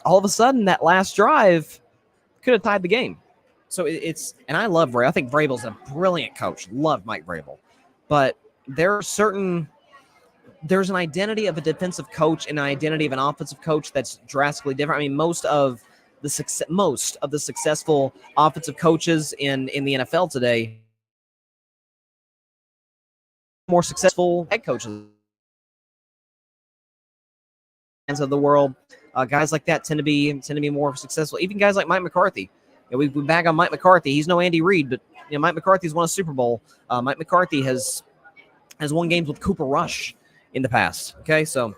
all of a sudden that last drive could have tied the game. So and I love Vrabel. I think Vrabel's a brilliant coach. Love Mike Vrabel. But there's an identity of a defensive coach and an identity of an offensive coach that's drastically different. I mean, most of the successful offensive coaches in the NFL today, more successful head coaches of the world, guys like that tend to be more successful. Even guys like Mike McCarthy. We bag on Mike McCarthy. He's no Andy Reid, but Mike McCarthy's won a Super Bowl. Mike McCarthy has won games with Cooper Rush in the past. Okay, so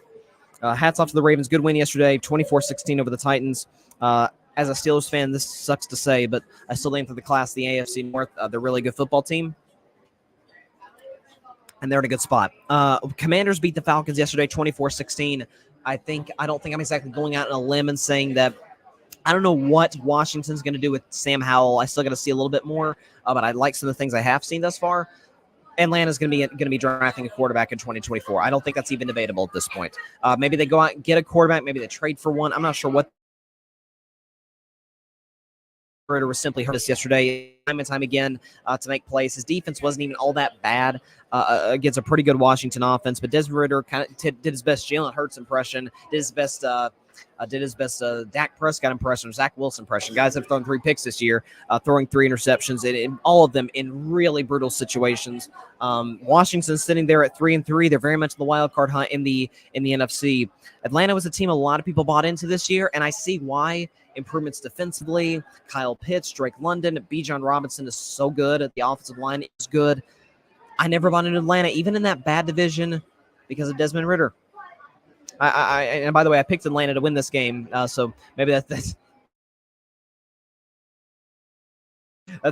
hats off to the Ravens. Good win yesterday, 24-16 over the Titans. As a Steelers fan, this sucks to say, but I still aim for the class of the AFC North. They're a really good football team, and they're in a good spot. Commanders beat the Falcons yesterday, 24-16. I don't think I'm exactly going out on a limb and saying that I don't know what Washington's going to do with Sam Howell. I still got to see a little bit more, but I like some of the things I have seen thus far. Atlanta's going to be drafting a quarterback in 2024. I don't think that's even debatable at this point. Maybe they go out and get a quarterback. Maybe they trade for one. I'm not sure what. Was simply hurt us yesterday, time and time again, to make plays. His defense wasn't even all that bad against a pretty good Washington offense, but Desmond Ridder kind of did his best Jalen Hurts impression, did his best did his best Dak Prescott impression, Zach Wilson impression. Guys have thrown 3 picks this year, throwing 3 interceptions, and all of them in really brutal situations. Washington's sitting there at 3-3. They're very much in the wild card hunt in the NFC. Atlanta was a team a lot of people bought into this year, and I see why. Improvements defensively. Kyle Pitts, Drake London, Bijan Robinson is so good. The offensive line is good. I never bought into Atlanta, even in that bad division, because of Desmond Ridder. And by the way, I picked Atlanta to win this game, so maybe that's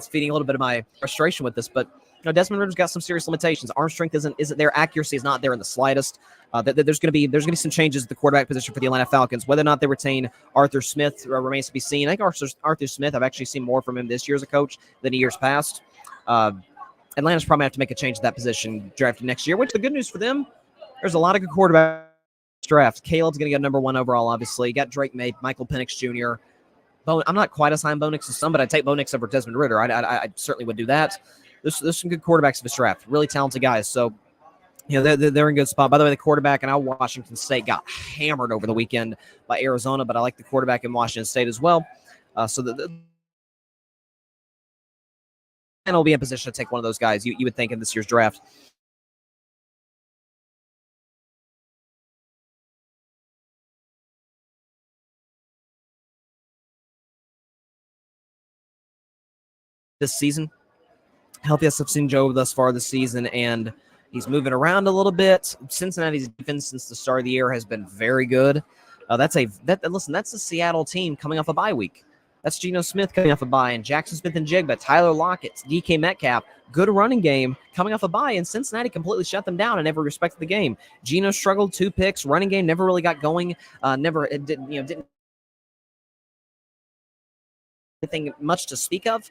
feeding a little bit of my frustration with this. But Desmond Ridder's got some serious limitations. Arm strength isn't there. Accuracy is not there in the slightest. There's going to be some changes at the quarterback position for the Atlanta Falcons. Whether or not they retain Arthur Smith remains to be seen. I think Arthur Smith, I've actually seen more from him this year as a coach than in years past. Atlanta's probably have to make a change at that position drafted next year, which the good news for them, there's a lot of good quarterbacks draft. Caleb's going to get number 1 overall, obviously. You got Drake May, Michael Penix Jr. I'm not quite as high on Bo Nix as some, but I'd take Bo Nix over Desmond Ridder. I certainly would do that. There's some good quarterbacks in this draft, really talented guys. So, they're in a good spot. By the way, the quarterback in Washington State got hammered over the weekend by Arizona, but I like the quarterback in Washington State as well. And will be in position to take one of those guys, you would think, in this year's draft. This season, healthiest I've seen Joe thus far this season, and he's moving around a little bit. Cincinnati's defense since the start of the year has been very good. That's a Seattle team coming off a bye week. That's Geno Smith coming off a bye, and Jackson Smith-Njigba, Tyler Lockett, DK Metcalf, good running game coming off a bye, and Cincinnati completely shut them down in every respect of the game. Geno struggled, 2 picks, running game never really got going, didn't anything much to speak of.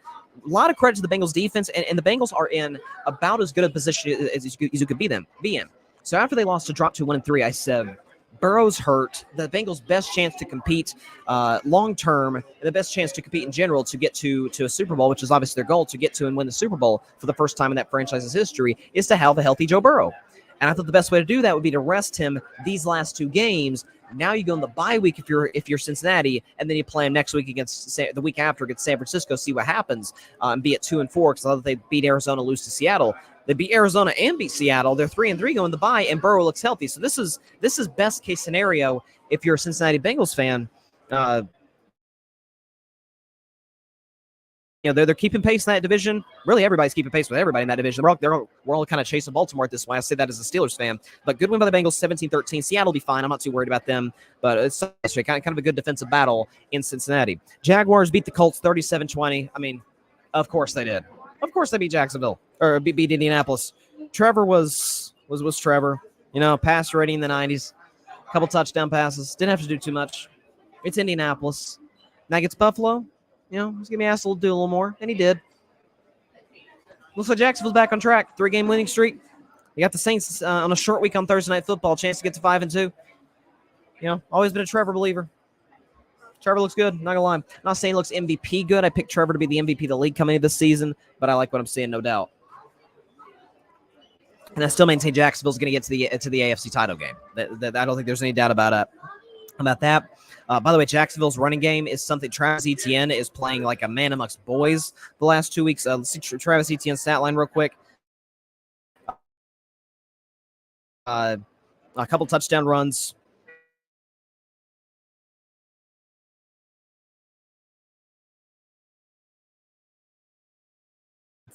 A lot of credit to the Bengals defense, and the Bengals are in about as good a position as you could be in. So after they lost to drop to 1-3, I said, Burrow's hurt. The Bengals' best chance to compete long term, and the best chance to compete in general to get to a Super Bowl, which is obviously their goal, to get to and win the Super Bowl for the first time in that franchise's history, is to have a healthy Joe Burrow. And I thought the best way to do that would be to rest him these last 2 games. Now you go in the bye week if you're Cincinnati, and then you play him next week the week after against San Francisco, see what happens, and be at 2-4, because I thought they beat Arizona, lose to Seattle. They beat Arizona and beat Seattle. They're 3-3 going the bye, and Burrow looks healthy. So this is best case scenario if you're a Cincinnati Bengals fan. They're keeping pace in that division. Really, everybody's keeping pace with everybody in that division. We're all kind of chasing Baltimore at this point. I say that as a Steelers fan. But good win by the Bengals, 17-13. Seattle will be fine. I'm not too worried about them. But it's kind of a good defensive battle in Cincinnati. Jaguars beat the Colts 37-20. I mean, of course they did. Of course they beat Jacksonville. Or beat Indianapolis. Trevor was Trevor. Passer rating in the 90s. A couple touchdown passes. Didn't have to do too much. It's Indianapolis. Now gets Buffalo. He's going to be asked to do a little more, and he did. Looks like Jacksonville's back on track. 3-game winning streak. You got the Saints on a short week on Thursday Night Football. Chance to get to 5-2. Always been a Trevor believer. Trevor looks good, not going to lie. I'm not saying he looks MVP good. I picked Trevor to be the MVP of the league coming into this season, but I like what I'm seeing, no doubt. And I still maintain Jacksonville's going to get to the AFC title game. I don't think there's any doubt about that. By the way, Jacksonville's running game is something Travis Etienne is playing like a man amongst boys the last 2 weeks. Let's see Travis Etienne's stat line real quick. A couple touchdown runs.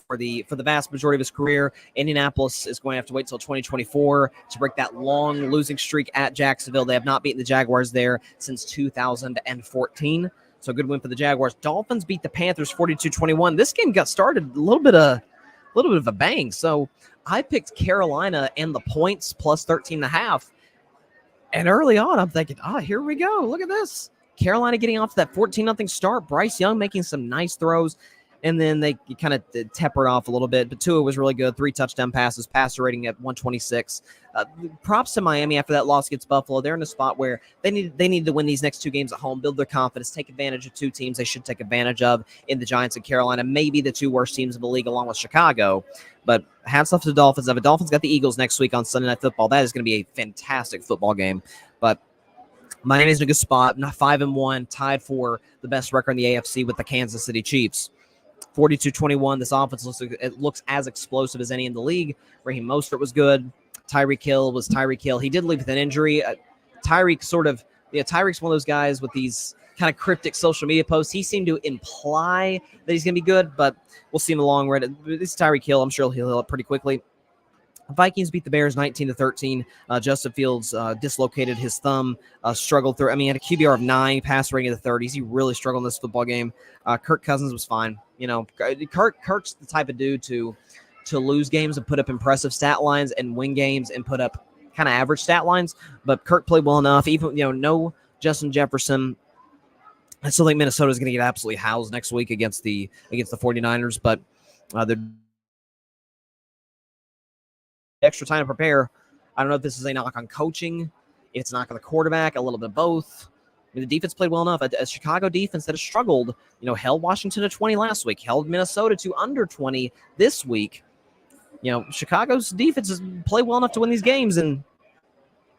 For the vast majority of his career. Indianapolis is going to have to wait till 2024 to break that long losing streak at Jacksonville. They have not beaten the Jaguars there since 2014. So a good win for the Jaguars. Dolphins beat the Panthers 42-21. This game got started a little bit of a bang. So I picked Carolina and the points plus 13.5. And early on, I'm thinking, here we go. Look at this. Carolina getting off to that 14-0 start. Bryce Young making some nice throws. And then they kind of tempered off a little bit. But Tua was really good. 3 touchdown passes, passer rating at 126. Props to Miami after that loss against Buffalo. They're in a spot where they need to win these next 2 games at home, build their confidence, take advantage of 2 teams they should take advantage of in the Giants and Carolina. Maybe the 2 worst teams in the league along with Chicago. But hats off to the Dolphins. The Dolphins got the Eagles next week on Sunday Night Football. That is going to be a fantastic football game. But Miami's in a good spot, 5-1, tied for the best record in the AFC with the Kansas City Chiefs. 42-21. This offense looks as explosive as any in the league. Raheem Mostert was good. Tyreek Hill was Tyreek Hill. He did leave with an injury. Tyreek's one of those guys with these kind of cryptic social media posts. He seemed to imply that he's going to be good, but we'll see in the long run. This is Tyreek Hill. I'm sure he'll heal up pretty quickly. Vikings beat the Bears 19-13. Justin Fields dislocated his thumb, struggled through. He had a QBR of 9, pass rating of the 30s. He really struggled in this football game. Kirk Cousins was fine. Kirk's the type of dude to lose games and put up impressive stat lines and win games and put up kind of average stat lines. But Kirk played well enough. Even no Justin Jefferson. I still think Minnesota's going to get absolutely housed next week against the 49ers, but they're extra time to prepare. I don't know if this is a knock on coaching, if it's a knock on the quarterback, a little bit of both. The defense played well enough. A Chicago defense that has struggled, held Washington to 20 last week, held Minnesota to under 20 this week. Chicago's defense has played well enough to win these games, and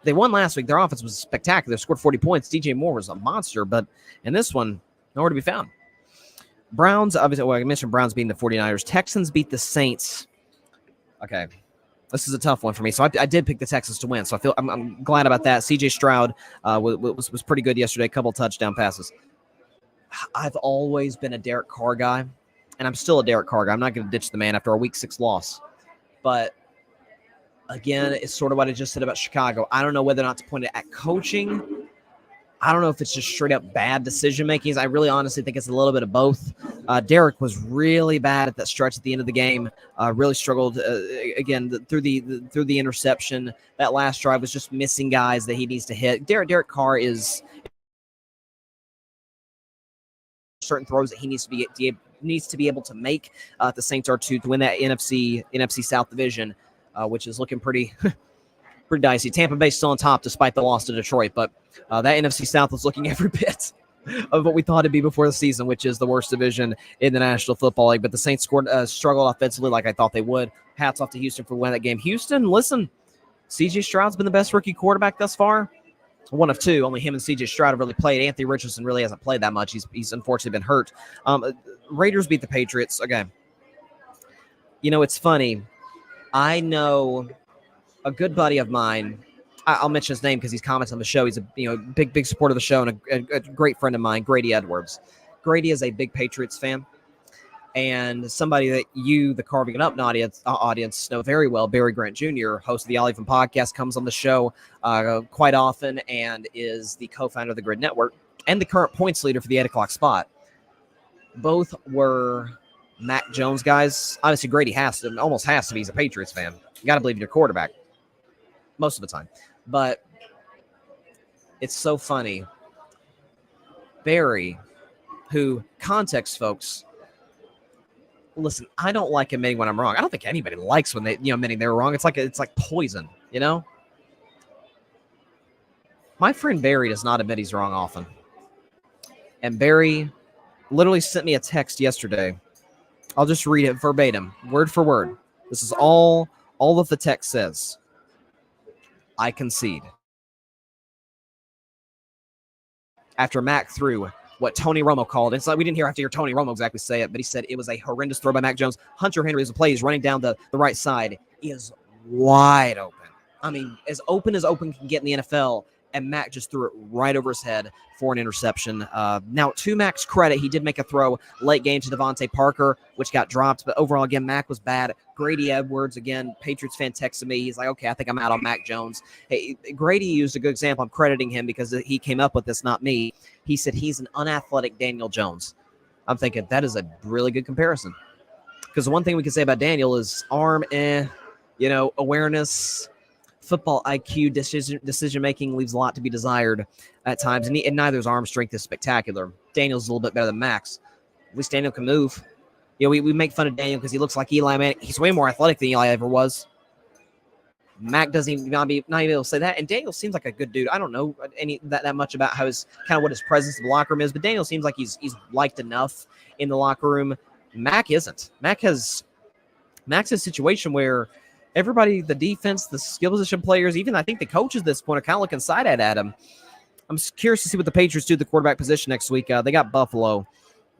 they won last week. Their offense was spectacular. They scored 40 points. DJ Moore was a monster, but in this one, nowhere to be found. Browns, obviously, I mentioned Browns beating the 49ers. Texans beat the Saints. Okay. This is a tough one for me. So I did pick the Texans to win. So I'm glad about that. CJ Stroud was pretty good yesterday. A couple touchdown passes. I've always been a Derek Carr guy, and I'm still a Derek Carr guy. I'm not going to ditch the man after a Week 6 loss. But, again, it's sort of what I just said about Chicago. I don't know whether or not to point it at coaching. I don't know if it's just straight up bad decision making. I really honestly think it's a little bit of both. Derek was really bad at that stretch at the end of the game. Really struggled again through the interception. That last drive was just missing guys that he needs to hit. Derek Carr is certain throws that he needs to be able to make. The Saints are to win that NFC South division, which is looking pretty dicey. Tampa Bay still on top despite the loss to Detroit, but that NFC South was looking every bit of what we thought it'd be before the season, which is the worst division in the National Football League. But the Saints struggled offensively like I thought they would. Hats off to Houston for winning that game. Houston, listen, CJ Stroud's been the best rookie quarterback thus far. One of two. Only him and CJ Stroud have really played. Anthony Richardson really hasn't played that much. He's unfortunately been hurt. Raiders beat the Patriots. Okay. It's funny. I know a good buddy of mine, I'll mention his name because he's comments on the show. He's a big supporter of the show and a great friend of mine, Grady Edwards. Grady is a big Patriots fan, and somebody that you, the Carving It Up audience, know very well. Barry Grant Jr., host of the Ollie From podcast, comes on the show quite often and is the co-founder of the Grid Network and the current points leader for the 8 o'clock spot. Both were Mac Jones guys. Obviously, Grady almost has to be. He's a Patriots fan. You got to believe in your quarterback most of the time. But it's so funny. Barry, who, context, folks, listen, I don't like admitting when I'm wrong. I don't think anybody likes when they, admitting they're wrong. It's like poison, My friend Barry does not admit he's wrong often. And Barry literally sent me a text yesterday. I'll just read it verbatim, word for word. This is all of the text says. I concede. After Mac threw what Tony Romo called, it's like we didn't hear Tony Romo exactly say it, but he said it was a horrendous throw by Mac Jones. Hunter Henry, as a play, is running down the right side, is wide open. As open can get in the NFL, and Mac just threw it right over his head for an interception. Now, to Mac's credit, he did make a throw late game to Devontae Parker, which got dropped. But overall, again, Mac was bad. Grady Edwards, again, Patriots fan texted me. He's like, okay, I think I'm out on Mac Jones. Hey, Grady used a good example. I'm crediting him because he came up with this, not me. He said he's an unathletic Daniel Jones. I'm thinking that is a really good comparison. Because the one thing we can say about Daniel is arm, awareness, football IQ, decision-making leaves a lot to be desired at times, and neither's arm strength is spectacular. Daniel's a little bit better than Max. At least Daniel can move. We make fun of Daniel because he looks like Eli Manning. He's way more athletic than Eli ever was. Mac doesn't even not even able to say that, and Daniel seems like a good dude. I don't know that much about how what his presence in the locker room is, but Daniel seems like he's liked enough in the locker room. Mac isn't. Mac's a situation where everybody, the defense, the skill position players, even I think the coaches at this point are kind of looking side at him. I'm curious to see what the Patriots do at the quarterback position next week. They got Buffalo.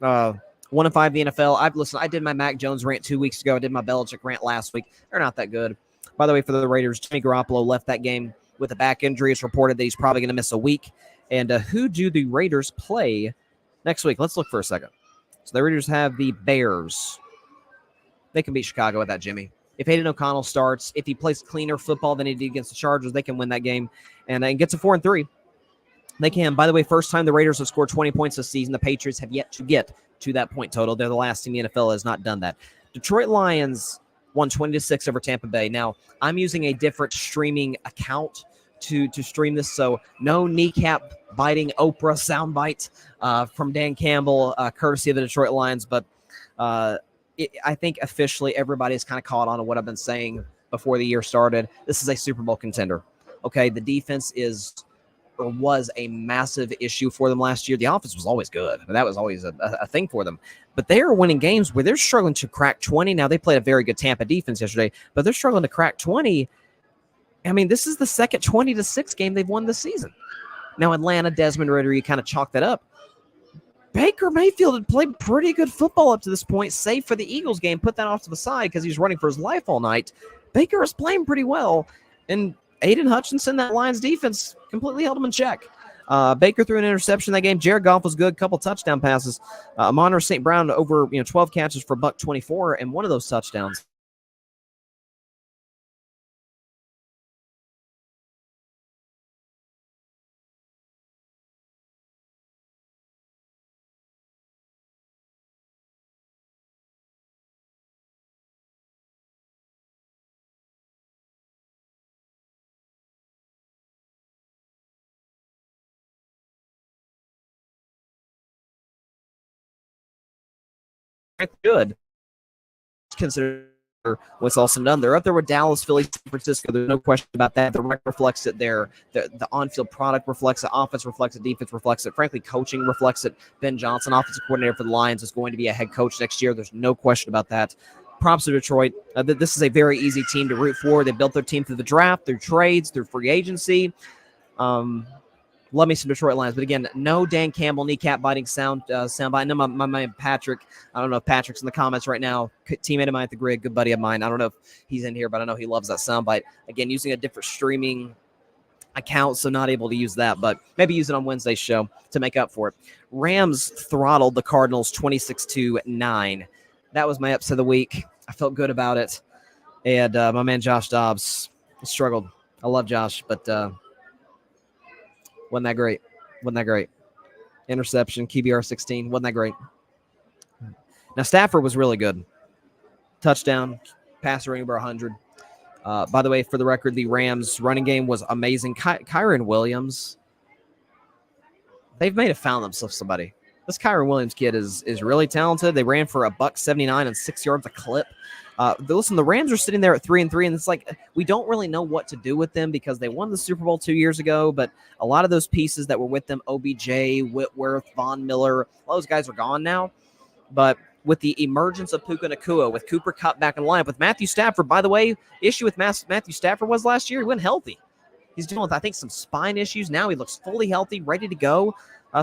1-5 in the NFL. I did my Mac Jones rant 2 weeks ago. I did my Belichick rant last week. They're not that good. By the way, for the Raiders, Jimmy Garoppolo left that game with a back injury. It's reported that he's probably going to miss a week. And who do the Raiders play next week? Let's look for a second. So the Raiders have the Bears. They can beat Chicago with that, Jimmy. If Hayden O'Connell starts, if he plays cleaner football than he did against the Chargers, they can win that game and get to 4-3. They can. By the way, first time the Raiders have scored 20 points this season. The Patriots have yet to get to that point total. They're the last team in the NFL that has not done that. Detroit Lions won 20-6 over Tampa Bay. Now, I'm using a different streaming account to stream this, so no kneecap-biting Oprah soundbite from Dan Campbell, courtesy of the Detroit Lions, but I think officially everybody's kind of caught on to what I've been saying before the year started. This is a Super Bowl contender. Okay, the defense was a massive issue for them last year. The offense was always good. That was always a thing for them. But they are winning games where they're struggling to crack 20. Now, they played a very good Tampa defense yesterday, but they're struggling to crack 20. I mean, this is the second 20-6 game they've won this season. Now, Atlanta, Desmond Ridder, you kind of chalk that up. Baker Mayfield had played pretty good football up to this point, save for the Eagles game. Put that off to the side because he was running for his life all night. Baker is playing pretty well, and Aiden Hutchinson, that Lions defense, completely held him in check. Baker threw an interception that game. Jared Goff was good, couple touchdown passes. Amon-Ra St. Brown over 12 catches for $124, and one of those touchdowns. Good. Consider what's all said and done. They're up there with Dallas, Philly, San Francisco. There's no question about that. The record reflects it there. The on-field product reflects it. Offense reflects it. Defense reflects it. Frankly, coaching reflects it. Ben Johnson, offensive coordinator for the Lions, is going to be a head coach next year. There's no question about that. Props to Detroit. This is a very easy team to root for. They built their team through the draft, through trades, through free agency. Love me some Detroit Lions. But again, no Dan Campbell kneecap-biting soundbite. I know my man Patrick, I don't know if Patrick's in the comments right now, teammate of mine at the Grid, good buddy of mine. I don't know if he's in here, but I know he loves that soundbite. Again, using a different streaming account, so not able to use that, but maybe use it on Wednesday's show to make up for it. Rams throttled the Cardinals 26-9. That was my upset of the week. I felt good about it. And my man Josh Dobbs struggled. I love Josh, but wasn't that great. Interception, QBR 16. Wasn't that great. Now, Stafford was really good. Touchdown, passer rating over 100. By the way, for the record, the Rams running game was amazing. Kyron Williams, they've found themselves somebody. This Kyron Williams kid is really talented. They ran for $179 and 6 yards a clip. Listen, the Rams are sitting there at 3-3, and it's like we don't really know what to do with them because they won the Super Bowl 2 years ago, but a lot of those pieces that were with them, OBJ, Whitworth, Von Miller, all those guys are gone now. But with the emergence of Puka Nacua, with Cooper Kupp back in line, with Matthew Stafford, by the way, issue with Matthew Stafford was last year, he wasn't healthy. He's dealing with, I think, some spine issues. Now he looks fully healthy, ready to go.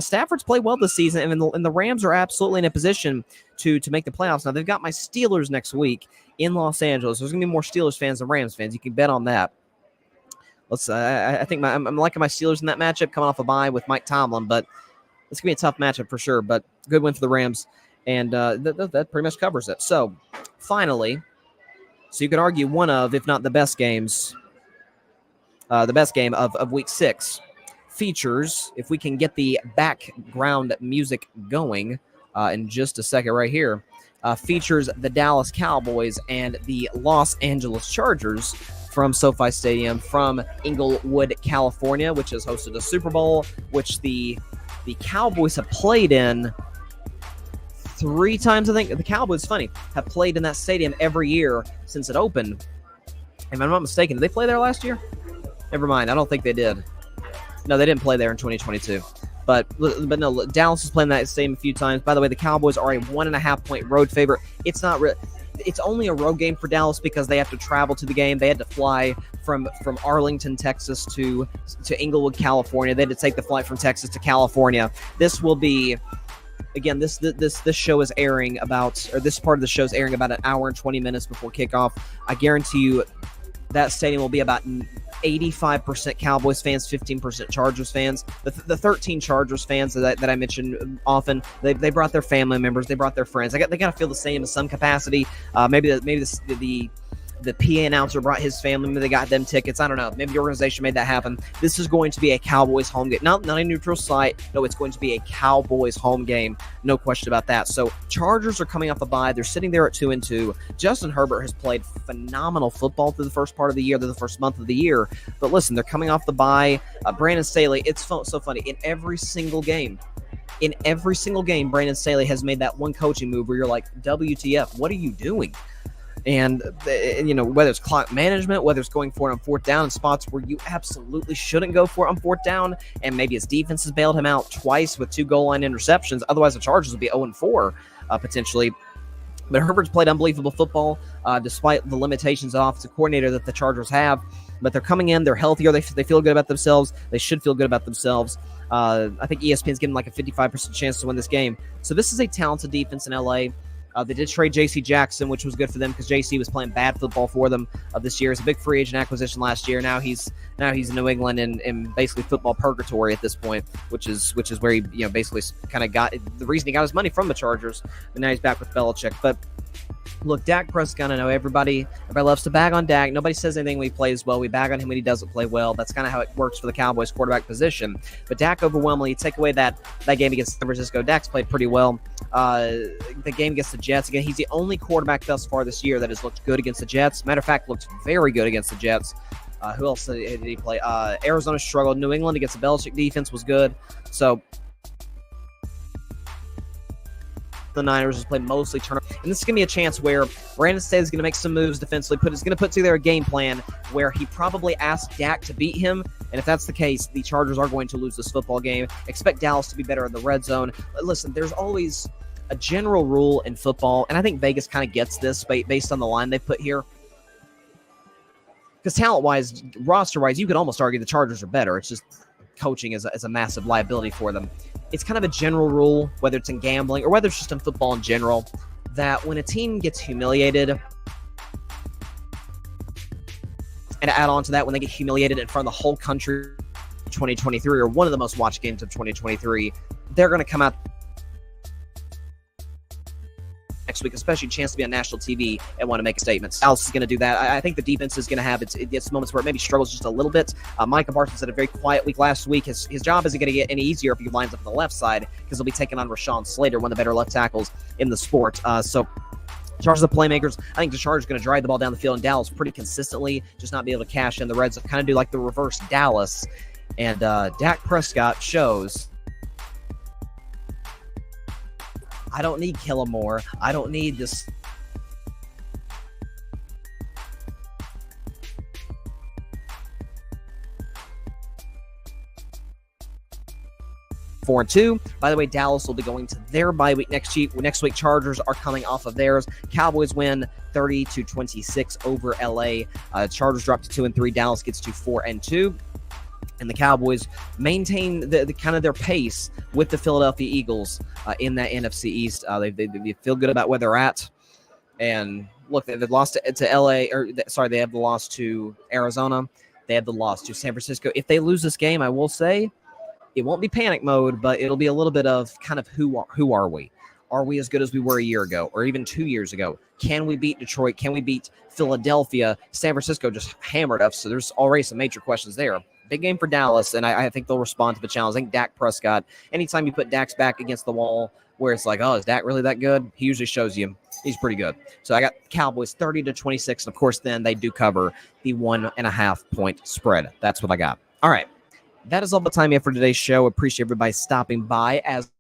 Stafford's played well this season, and the Rams are absolutely in a position to make the playoffs. Now, they've got my Steelers next week in Los Angeles. There's going to be more Steelers fans than Rams fans. You can bet on that. I think I'm liking my Steelers in that matchup, coming off a bye with Mike Tomlin, but it's going to be a tough matchup for sure, but good win for the Rams, and that pretty much covers it. So, finally, so you could argue one of, if not the best games, the best game of Week 6 features, if we can get the background music going in just a second right here, features the Dallas Cowboys and the Los Angeles Chargers from SoFi Stadium from Inglewood, California, which has hosted a Super Bowl, which the Cowboys have played in 3 times. I think the Cowboys, funny, have played in that stadium every year since it opened. If I'm not mistaken, did they play there last year? Never mind, I don't think they did. No, they didn't play there in 2022. But no, Dallas is playing that stadium a few times. By the way, the Cowboys are a 1.5-point road favorite. It's not it's only a road game for Dallas because they have to travel to the game. They had to fly from Arlington, Texas to Inglewood, California. They had to take the flight from Texas to California. This will be, again, this show is airing about, or this part of the show is airing about an hour and 20 minutes before kickoff. I guarantee you that stadium will be about 85% Cowboys fans, 15% Chargers fans. The 13 Chargers fans that I mentioned often, they brought their family members, they brought their friends. They got to feel the same in some capacity. Maybe the PA announcer brought his family, maybe they got them tickets. I don't know. Maybe the organization made that happen. This is going to be a Cowboys home game. Not a neutral site. No, it's going to be a Cowboys home game. No question about that. So Chargers are coming off a bye. They're sitting there at 2-2. Justin Herbert has played phenomenal football through the first part of the year, through the first month of the year. But listen, they're coming off the bye. Brandon Staley, it's so funny. In every single game, Brandon Staley has made that one coaching move where you're like, WTF, what are you doing? And, whether it's clock management, whether it's going for it on fourth down in spots where you absolutely shouldn't go for it on fourth down, and maybe his defense has bailed him out twice with 2 goal line interceptions. Otherwise, the Chargers would be 0-4 potentially. But Herbert's played unbelievable football despite the limitations of offensive coordinator that the Chargers have. But they're coming in, they're healthier, they feel good about themselves. They should feel good about themselves. I think ESPN's giving like a 55% chance to win this game. So this is a talented defense in LA. They did trade J.C. Jackson, which was good for them because J.C. was playing bad football for them this year. He's a big free agent acquisition last year. Now he's in New England in basically football purgatory at this point, which is where he basically kind of got the reason he got his money from the Chargers. But now he's back with Belichick. But look, Dak Prescott, I know everybody loves to bag on Dak. Nobody says anything when he plays well. We bag on him when he doesn't play well. That's kind of how it works for the Cowboys quarterback position. But Dak overwhelmingly, take away that game against San Francisco, Dak's played pretty well. The game against the Jets, again, he's the only quarterback thus far this year that has looked good against the Jets. Matter of fact, looked very good against the Jets. Who else did he play? Arizona struggled. New England against the Belichick defense was good. So the Niners has played mostly turnover. And this is going to be a chance where Brandon Staley is going to make some moves defensively. He's going to put together a game plan where he probably asks Dak to beat him. And if that's the case, the Chargers are going to lose this football game. Expect Dallas to be better in the red zone. But listen, there's always a general rule in football, and I think Vegas kind of gets this based on the line they put here. Because talent-wise, roster-wise, you could almost argue the Chargers are better. It's just coaching is a massive liability for them. It's kind of a general rule, whether it's in gambling or whether it's just in football in general, that when a team gets humiliated, and to add on to that, when they get humiliated in front of the whole country 2023, or one of the most watched games of 2023, they're going to come out next week, especially a chance to be on national TV and want to make a statement. Dallas is going to do that. I think the defense is going to have its moments where it maybe struggles just a little bit. Micah Parsons had a very quiet week last week. His job isn't going to get any easier if he lines up on the left side because he'll be taking on Rashawn Slater, one of the better left tackles in the sport. So Chargers the playmakers. I think the Chargers are going to drive the ball down the field in Dallas pretty consistently, just not be able to cash in the red zone, kind of do like the reverse Dallas. And Dak Prescott shows, I don't need Kellen Moore. I don't need this. 4-2. By the way, Dallas will be going to their bye week next week. Chargers are coming off of theirs. Cowboys win 30-26 over LA. Chargers drop to 2-3. Dallas gets to 4-2. And the Cowboys maintain the kind of their pace with the Philadelphia Eagles in that NFC East. They feel good about where they're at. And look, they've lost to LA, they have the loss to Arizona. They have the loss to San Francisco. If they lose this game, I will say it won't be panic mode, but it'll be a little bit of kind of who are we? Are we as good as we were a year ago or even 2 years ago? Can we beat Detroit? Can we beat Philadelphia? San Francisco just hammered us, so there's already some major questions there. Big game for Dallas, and I think they'll respond to the challenge. I think Dak Prescott, anytime you put Dak's back against the wall where it's like, oh, is Dak really that good? He usually shows you he's pretty good. So I got Cowboys 30-26, and of course then they do cover the 1.5 point spread. That's what I got. All right. That is all the time we have for today's show. Appreciate everybody stopping by as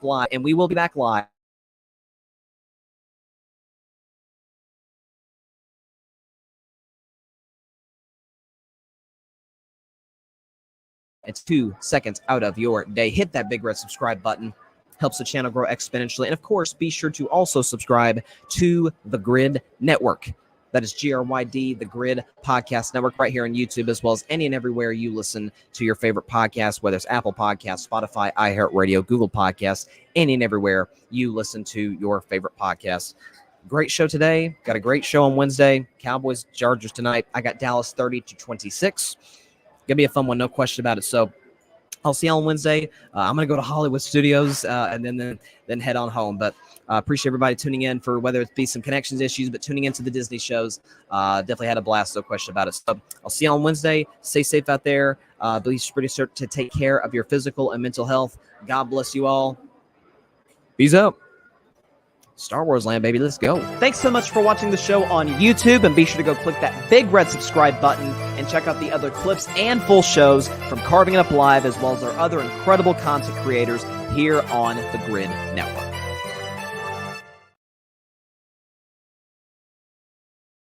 live, and we will be back live. It's 2 seconds out of your day. Hit that big red subscribe button. helps the channel grow exponentially. And of course, be sure to also subscribe to the Grid Network. That is GRYD, the Grid Podcast Network, right here on YouTube, as well as any and everywhere you listen to your favorite podcast, whether it's Apple Podcasts, Spotify, iHeartRadio, Google Podcasts, any and everywhere you listen to your favorite podcasts. Great show today. Got a great show on Wednesday. Cowboys, Chargers tonight. I got Dallas 30-26. Gonna be a fun one, no question about it. So I'll see you on Wednesday. I'm gonna go to Hollywood Studios and then head on home. But appreciate everybody tuning in for whether it be some connections issues, but tuning into the Disney shows. Definitely had a blast, no question about it. So I'll see you on Wednesday. Stay safe out there. Be sure to take care of your physical and mental health. God bless you all. Peace out. Star Wars land, baby. Let's go. Thanks so much for watching the show on YouTube, and be sure to go click that big red subscribe button and check out the other clips and full shows from Carving It Up Live, as well as our other incredible content creators here on the Grid Network.